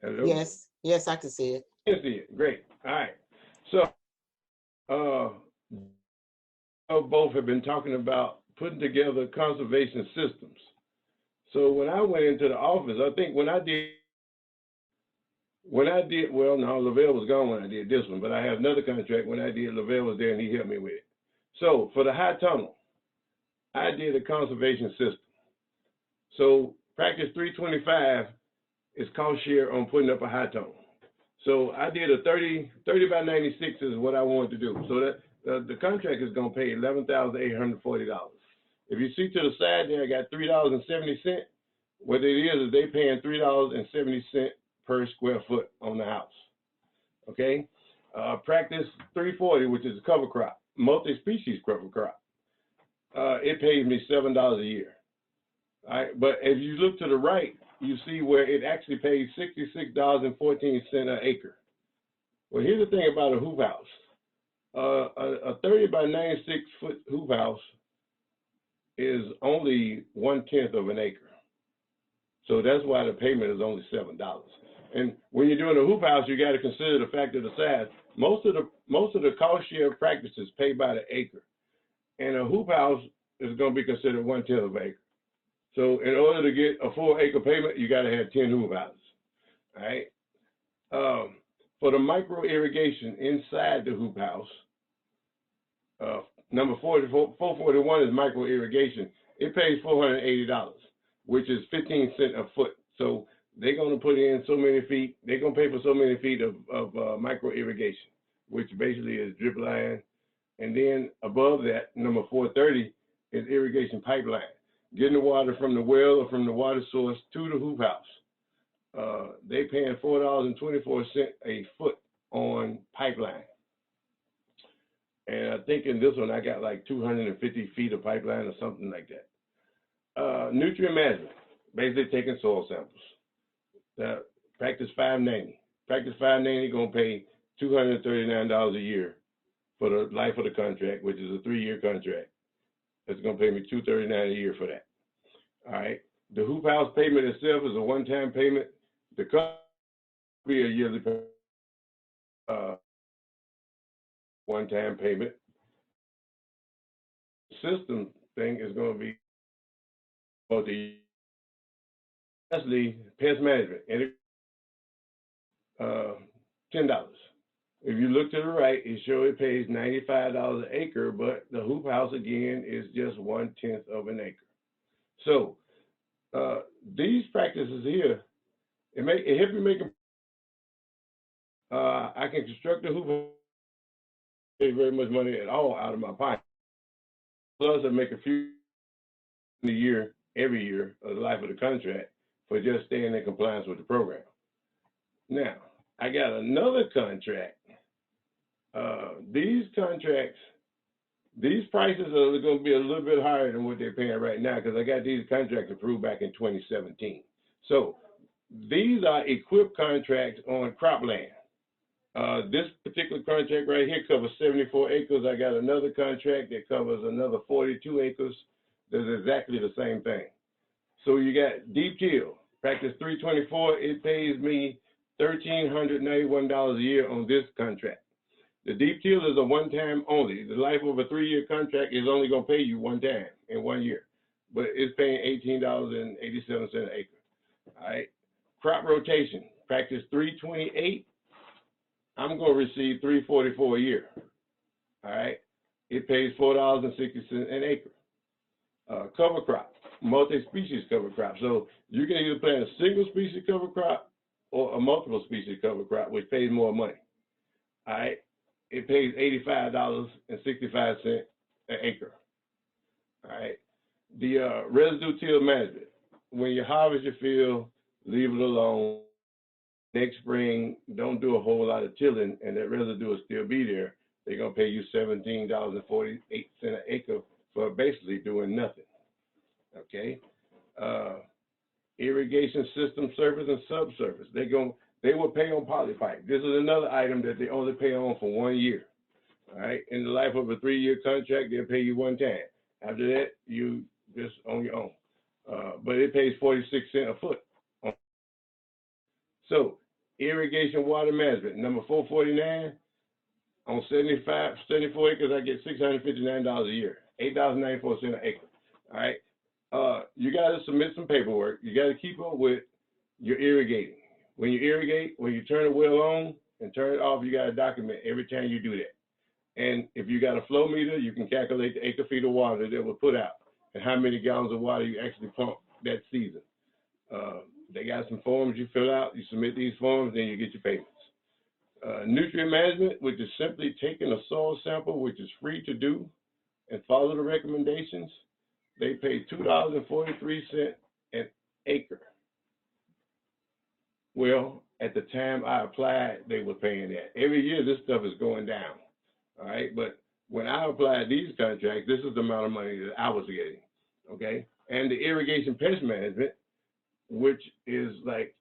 Hello? Yes, I can see it. You can see it. Great. All right. So, both have been talking about putting together conservation systems. So when I went into the office, I think when I did, well, no, Lavelle was gone when I did this one, but I have another contract when I did, Lavelle was there and he helped me with it. So for the high tunnel, I did a conservation system. So practice 325 is cost share on putting up a high tunnel. So I did a 30 by 96 is what I wanted to do. So that the contract is going to pay $11,840. If you see to the side there, I got $3.70. What it is they paying $3.70 per square foot on the house. Okay? Practice 340, which is a cover crop, multi-species cover crop. It pays me $7 a year. All right? But if you look to the right, you see where it actually pays $66.14 an acre. Well, here's the thing about a hoop house. A 30 by 96 foot hoop house is only 1/10 of an acre. So that's why the payment is only $7. And when you're doing a hoop house, you got to consider the fact of the size. Most of the cost share practices pay by the acre, and a hoop house is going to be considered 1/10 of an acre. So in order to get a full acre payment, you got to have 10 hoop houses. All right. For the micro irrigation inside the hoop house, number 441 is micro irrigation. It pays $480, which is 15 cents a foot. So they're going to put in so many feet. They're going to pay for so many feet of micro irrigation, which basically is drip line. And then above that, number 430 is irrigation pipeline, getting the water from the well or from the water source to the hoop house. They paying $4.24 a foot on pipeline. And I think in this one, I got like 250 feet of pipeline or something like that. Nutrient management, basically taking soil samples. Practice 590. Practice 590 going to pay $239 a year for the life of the contract, which is a 3-year contract. It's going to pay me $239 a year for that. All right. The hoop house payment itself is a one-time payment. The cost will be a yearly payment. One-time payment. System thing is going to be lastly, pest management, and $10. If you look to the right, it shows it pays $95 an acre, but the hoop house again is just 1/10 of an acre. So these practices here, it helps you make I can construct the hoop house, pay very much money at all out of my pocket. Plus, I make a few a year, every year of the life of the contract for just staying in compliance with the program. Now, I got another contract. These contracts, these prices are going to be a little bit higher than what they're paying right now because I got these contracts approved back in 2017. So these are equipped contracts on cropland. This particular contract right here covers 74 acres. I got another contract that covers another 42 acres. That's exactly the same thing. So you got deep till, practice 324, it pays me $1,391 a year on this contract. The deep till is a one-time only. The life of a 3-year contract is only going to pay you one time in 1 year, but it's paying $18.87 an acre. All right. Crop rotation, practice 328. I'm going to receive $344 a year. All right. it pays $4.60 an acre. Cover crop, multi-species cover crop. So you can either plant a single species cover crop or a multiple species cover crop, which pays more money. All right, it pays $85.65 an acre. All right, the residue till management. When you harvest your field, leave it alone. Next spring, don't do a whole lot of tilling, and that residue will still be there. They're gonna pay you $17.48 an acre for basically doing nothing. Okay, irrigation system service and subsurface. They will pay on polypipe. This is another item that they only pay on for 1 year. All right, in the life of a 3-year contract, they'll pay you one time. After that, you just on your own. But it pays 46 cents a foot. So irrigation water management, number 449, on 74 acres, I get $659 a year, $8.94 an acre. All right. You got to submit some paperwork. You got to keep up with your irrigating. When you irrigate, when you turn the well on and turn it off, you got to document every time you do that. And if you got a flow meter, you can calculate the acre feet of water that will put out and how many gallons of water you actually pump that season. They got some forms you fill out. You submit these forms, then you get your payments. Nutrient management, which is simply taking a soil sample, which is free to do, and follow the recommendations. They pay $2.43 an acre. Well, at the time I applied, they were paying that. Every year, this stuff is going down. All right, but when I applied these contracts, this is the amount of money that I was getting. Okay, and the irrigation pest management, which is like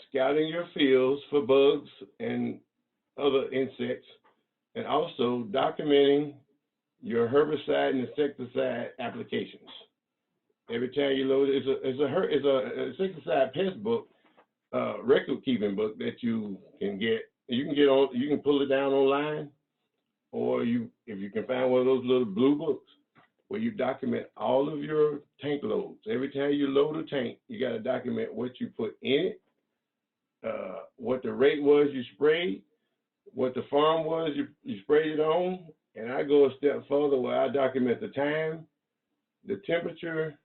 scouting your fields for bugs and other insects, and also documenting your herbicide and insecticide applications. Every time you load it, it's a insecticide pest book, record keeping book that you can get. You can pull it down online, or if you can find one of those little blue books where you document all of your tank loads. Every time you load a tank, you got to document what you put in it, what the rate was you sprayed, what the farm was you sprayed it on, and I go a step further where I document the time, the temperature,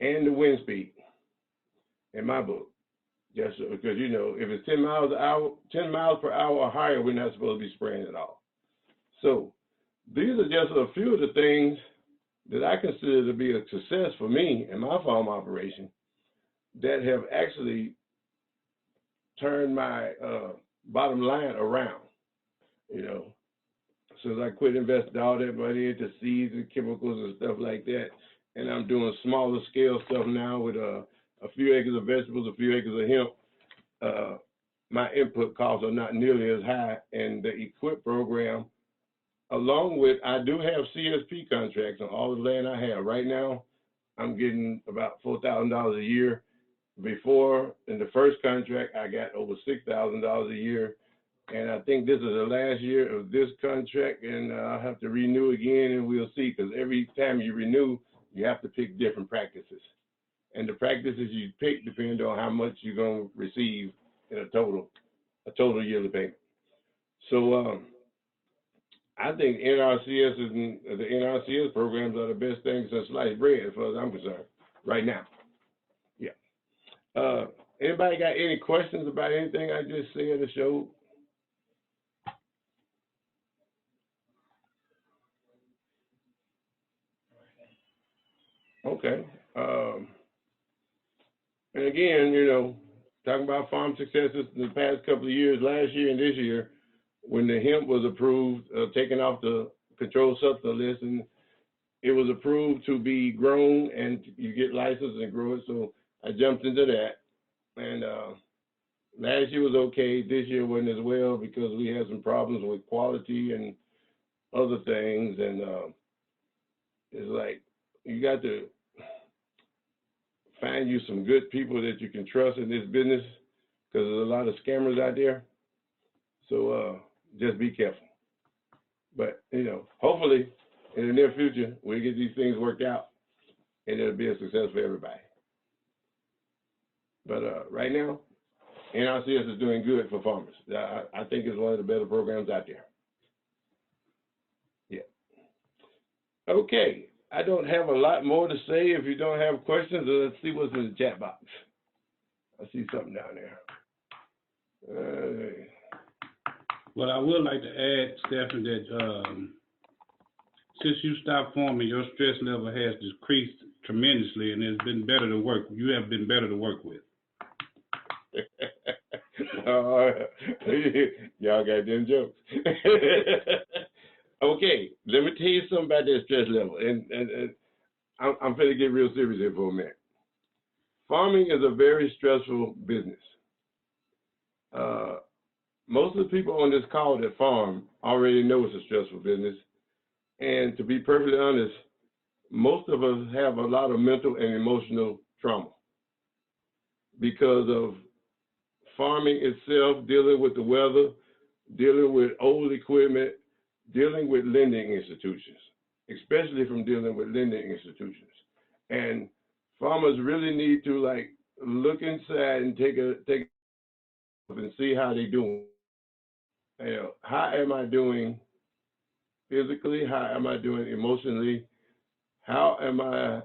and the wind speed in my book. Just because, you know, if it's 10 miles per hour or higher, we're not supposed to be spraying at all. So these are just a few of the things that I consider to be a success for me and my farm operation that have actually turned my bottom line around. You know, since I quit investing all that money into seeds and chemicals and stuff like that, and I'm doing smaller scale stuff now with a few acres of vegetables, a few acres of hemp, my input costs are not nearly as high, and the EQIP program, along with, I do have CSP contracts on all the land I have. Right now, I'm getting about $4,000 a year. Before, in the first contract, I got over $6,000 a year. And I think this is the last year of this contract, and I'll have to renew again, and we'll see, because every time you renew, you have to pick different practices. And the practices you pick depend on how much you're going to receive in a total yearly payment. So I think NRCS the NRCS programs are the best things since sliced bread, as far as I'm concerned, right now. Yeah. Anybody got any questions about anything I just said or showed? Okay. And again, you know, talking about farm successes in the past couple of years, last year and this year, when the hemp was approved, taken off the controlled substance list, and it was approved to be grown and you get licensed and grow it. So I jumped into that. And last year was okay. This year wasn't as well because we had some problems with quality and other things. And it's like, you got to find you some good people that you can trust in this business, because there's a lot of scammers out there. So just be careful. But, you know, hopefully in the near future, we'll get these things worked out and it'll be a success for everybody. But right now, NRCS is doing good for farmers. I think it's one of the better programs out there. Yeah. Okay, I don't have a lot more to say. If you don't have questions, let's see what's in the chat box. I see something down there. Well, I would like to add, Stephen, that since you stopped farming, your stress level has decreased tremendously, and it's been better to work. You have been better to work with. Y'all got them jokes. Okay, let me tell you something about that stress level, and I'm going to get real serious here for a minute. Farming is a very stressful business. Most of the people on this call that farm already know it's a stressful business. And to be perfectly honest, most of us have a lot of mental and emotional trauma because of farming itself, dealing with the weather, dealing with old equipment, dealing with lending institutions, especially from dealing with lending institutions. And farmers really need to like look inside and take and see how they're doing. You know, how am I doing physically? How am I doing emotionally? How am I,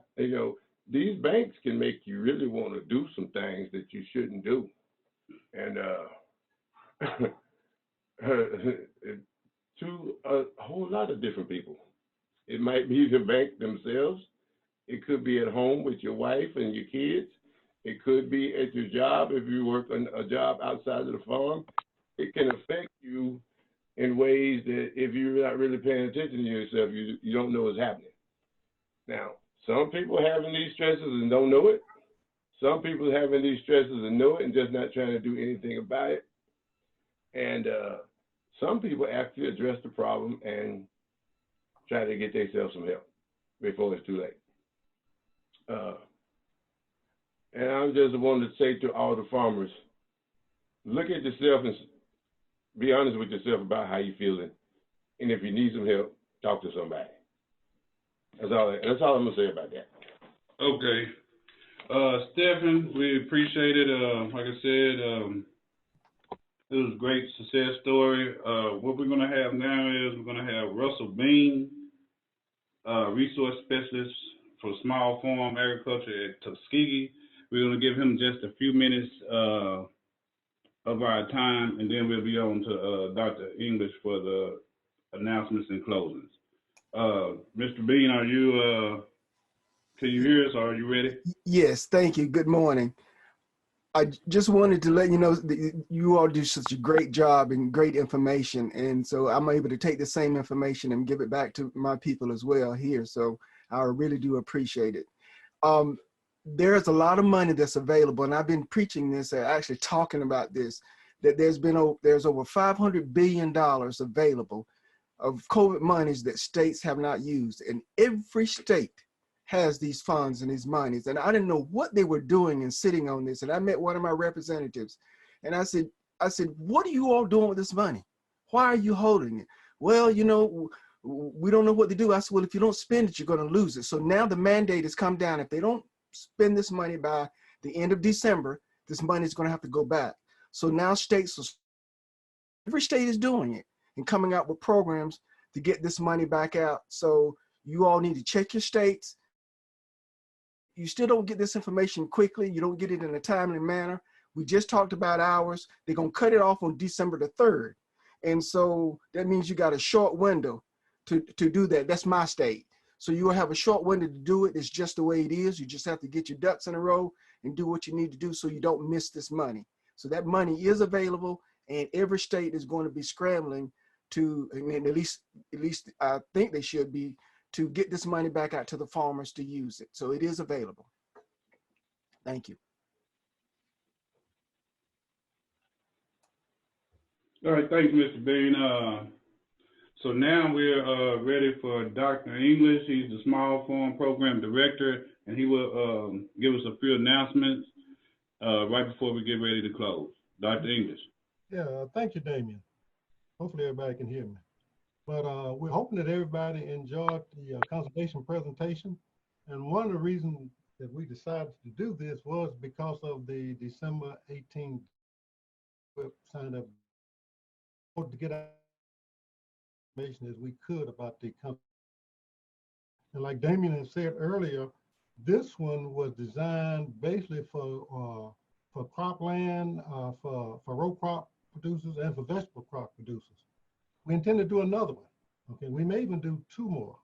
these banks can make you really want to do some things that you shouldn't do. And to a whole lot of different people. It might be the bank themselves. It could be at home with your wife and your kids. It could be at your job if you work on a job outside of the farm. It can affect you in ways that if you're not really paying attention to yourself, you don't know what's happening. Now, some people having these stresses and don't know it. Some people having these stresses and know it and just not trying to do anything about it. And some people actually address the problem and try to get themselves some help before it's too late. And I just wanted to say to all the farmers, look at yourself and be honest with yourself about how you're feeling. And if you need some help, talk to somebody. That's all I'm going to say about that. Okay. Stephen, we appreciate it. Like I said, it was a great success story. What we're going to have now is we're going to have Russell Bean, resource specialist for small farm agriculture at Tuskegee. We're going to give him just a few minutes of our time, and then we'll be on to Dr. English for the announcements and closings. Mr. Bean, are you, can you hear us, or are you ready? Yes, thank you. Good morning. I just wanted to let you know that you all do such a great job and great information. And so I'm able to take the same information and give it back to my people as well here. So I really do appreciate it. There's a lot of money that's available, and I've been preaching this, actually talking about this, that there's over $500 billion available of COVID monies that states have not used. And every state has these funds and these monies. And I didn't know what they were doing and sitting on this. And I met one of my representatives and I said, what are you all doing with this money? Why are you holding it? Well, we don't know what to do. I said, well, if you don't spend it, you're going to lose it. So now the mandate has come down. If they don't spend this money by the end of December, this money is going to have to go back. So now every state is doing it and coming out with programs to get this money back out. So you all need to check your states. You still don't get this information quickly. You don't get it in a timely manner. We just talked about ours. They're going to cut it off on December the 3rd. And so that means you got a short window to do that. That's my state. So you will have a short window to do it. It's just the way it is. You just have to get your ducks in a row and do what you need to do so you don't miss this money. So that money is available, and every state is going to be scrambling to, and at least I think they should be, to get this money back out to the farmers to use it. So it is available. Thank you. All right, thank you, Mr. Bean. So now we're ready for Dr. English. He's the Small Farm Program Director, and he will give us a few announcements right before we get ready to close. Dr. English. Yeah, thank you, Damien. Hopefully everybody can hear me. But we're hoping that everybody enjoyed the conservation presentation. And one of the reasons that we decided to do this was because of the December 18th signed up to get information as we could about the And like Damien had said earlier, this one was designed basically for cropland, for row crop producers and for vegetable crop producers. We intend to do another one. Okay, we may even do 2 more.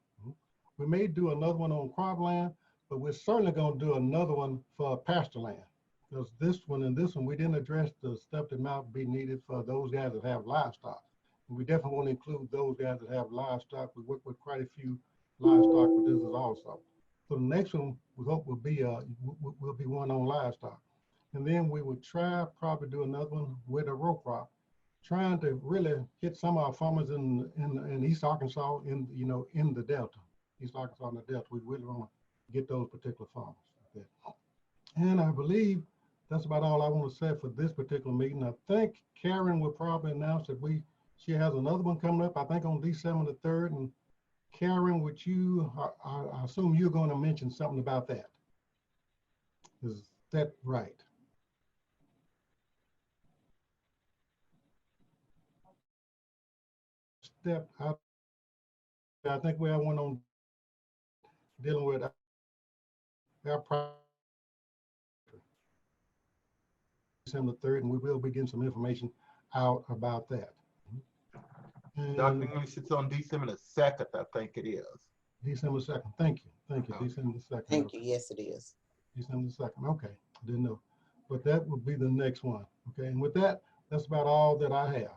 We may do another one on cropland, but we're certainly going to do another one for pasture land. Because this one and this one, we didn't address the stuff that might be needed for those guys that have livestock. And we definitely want to include those guys that have livestock. We work with quite a few livestock producers also. So the next one we hope will be one on livestock. And then we would try probably do another one with a row crop, trying to really hit some of our farmers in East Arkansas, in the Delta, East Arkansas and the Delta. We really want to get those particular farmers. Okay. And I believe that's about all I want to say for this particular meeting. I think Karen will probably announce that she has another one coming up, I think on December the 3rd. And Karen, would you, I assume you're going to mention something about that. Is that right? Step out. I think we have one on dealing with our December 3rd, and we will be getting some information out about that. And Dr. English, it's on December the 2nd, I think it is. December 2nd. Thank you. Thank you. December 2nd. Thank you. Yes, it is. December 2nd. Okay. I didn't know. But that will be the next one. Okay. And with that, that's about all that I have.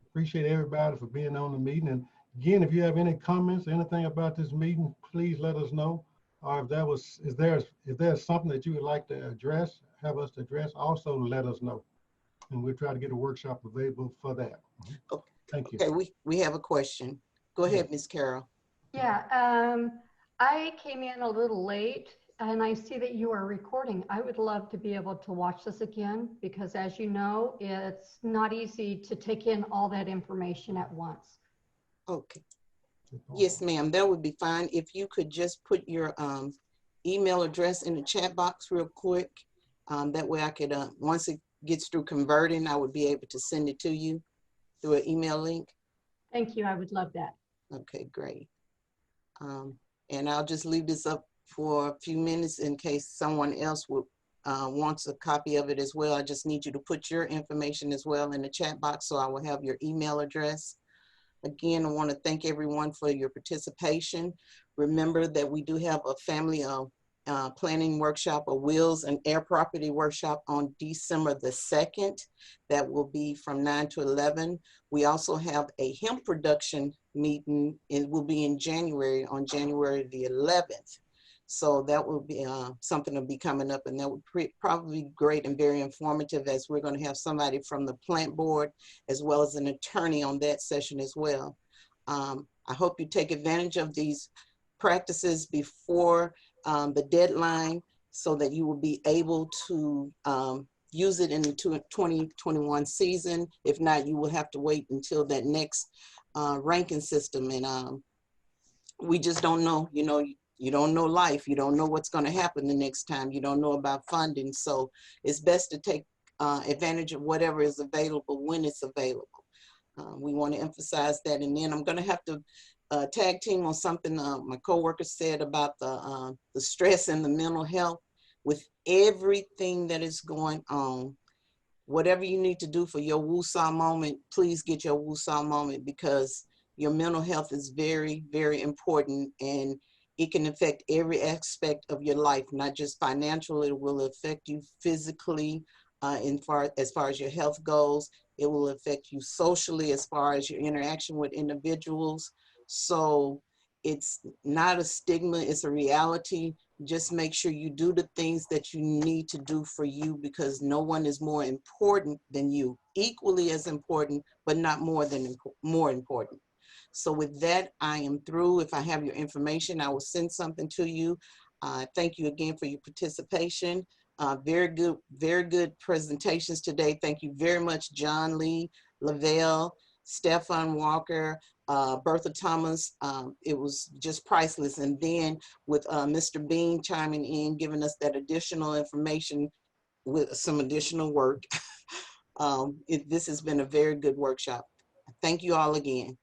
Appreciate everybody for being on the meeting. And again, if you have any comments, anything about this meeting, please let us know. Or if there's something that you would like to address, have us to address, also let us know. And we'll try to get a workshop available for that. Okay. Thank you. Okay, we have a question. Go ahead, Ms. Carroll. Yeah, I came in a little late and I see that you are recording. I would love to be able to watch this again because, as you know, it's not easy to take in all that information at once. Okay. Yes, ma'am, that would be fine. If you could just put your email address in the chat box real quick. That way I could, once it gets through converting, I would be able to send it to you through an email link. Thank you, I would love that. Okay, great. And I'll just leave this up for a few minutes in case someone else would wants a copy of it as well. I just need you to put your information as well in the chat box so I will have your email address. Again, I want to thank everyone for your participation. Remember that we do have a family planning workshop, a wills and air property workshop on December the 2nd. That will be from 9 to 11. We also have a hemp production meeting. It will be in January, on January the 11th. So that will be something to be coming up, and that would probably be great and very informative, as we're going to have somebody from the plant board as well as an attorney on that session as well. I hope you take advantage of these practices before the deadline so that you will be able to use it in the 2021 season. If not, you will have to wait until that next ranking system. And we just don't know, you don't know life. You don't know what's going to happen the next time. You don't know about funding. So it's best to take advantage of whatever is available when it's available. We want to emphasize that. And then I'm going to have to tag team on something my coworker said about the stress and the mental health. With everything that is going on, whatever you need to do for your woosah moment, please get your woosah moment, because your mental health is very, very important, and it can affect every aspect of your life, not just financial. It will affect you physically as far as your health goes. It will affect you socially as far as your interaction with individuals. So it's not a stigma, it's a reality. Just make sure you do the things that you need to do for you, because no one is more important than you. Equally as important, but not more important. So with that, I am through. If I have your information, I will send something to you. Thank you again for your participation. Very good presentations today. Thank you very much, John Lee, Lavelle, Stefan Walker, Bertha Thomas. It was just priceless. And then with Mr. Bean chiming in, giving us that additional information with some additional work. This has been a very good workshop. Thank you all again.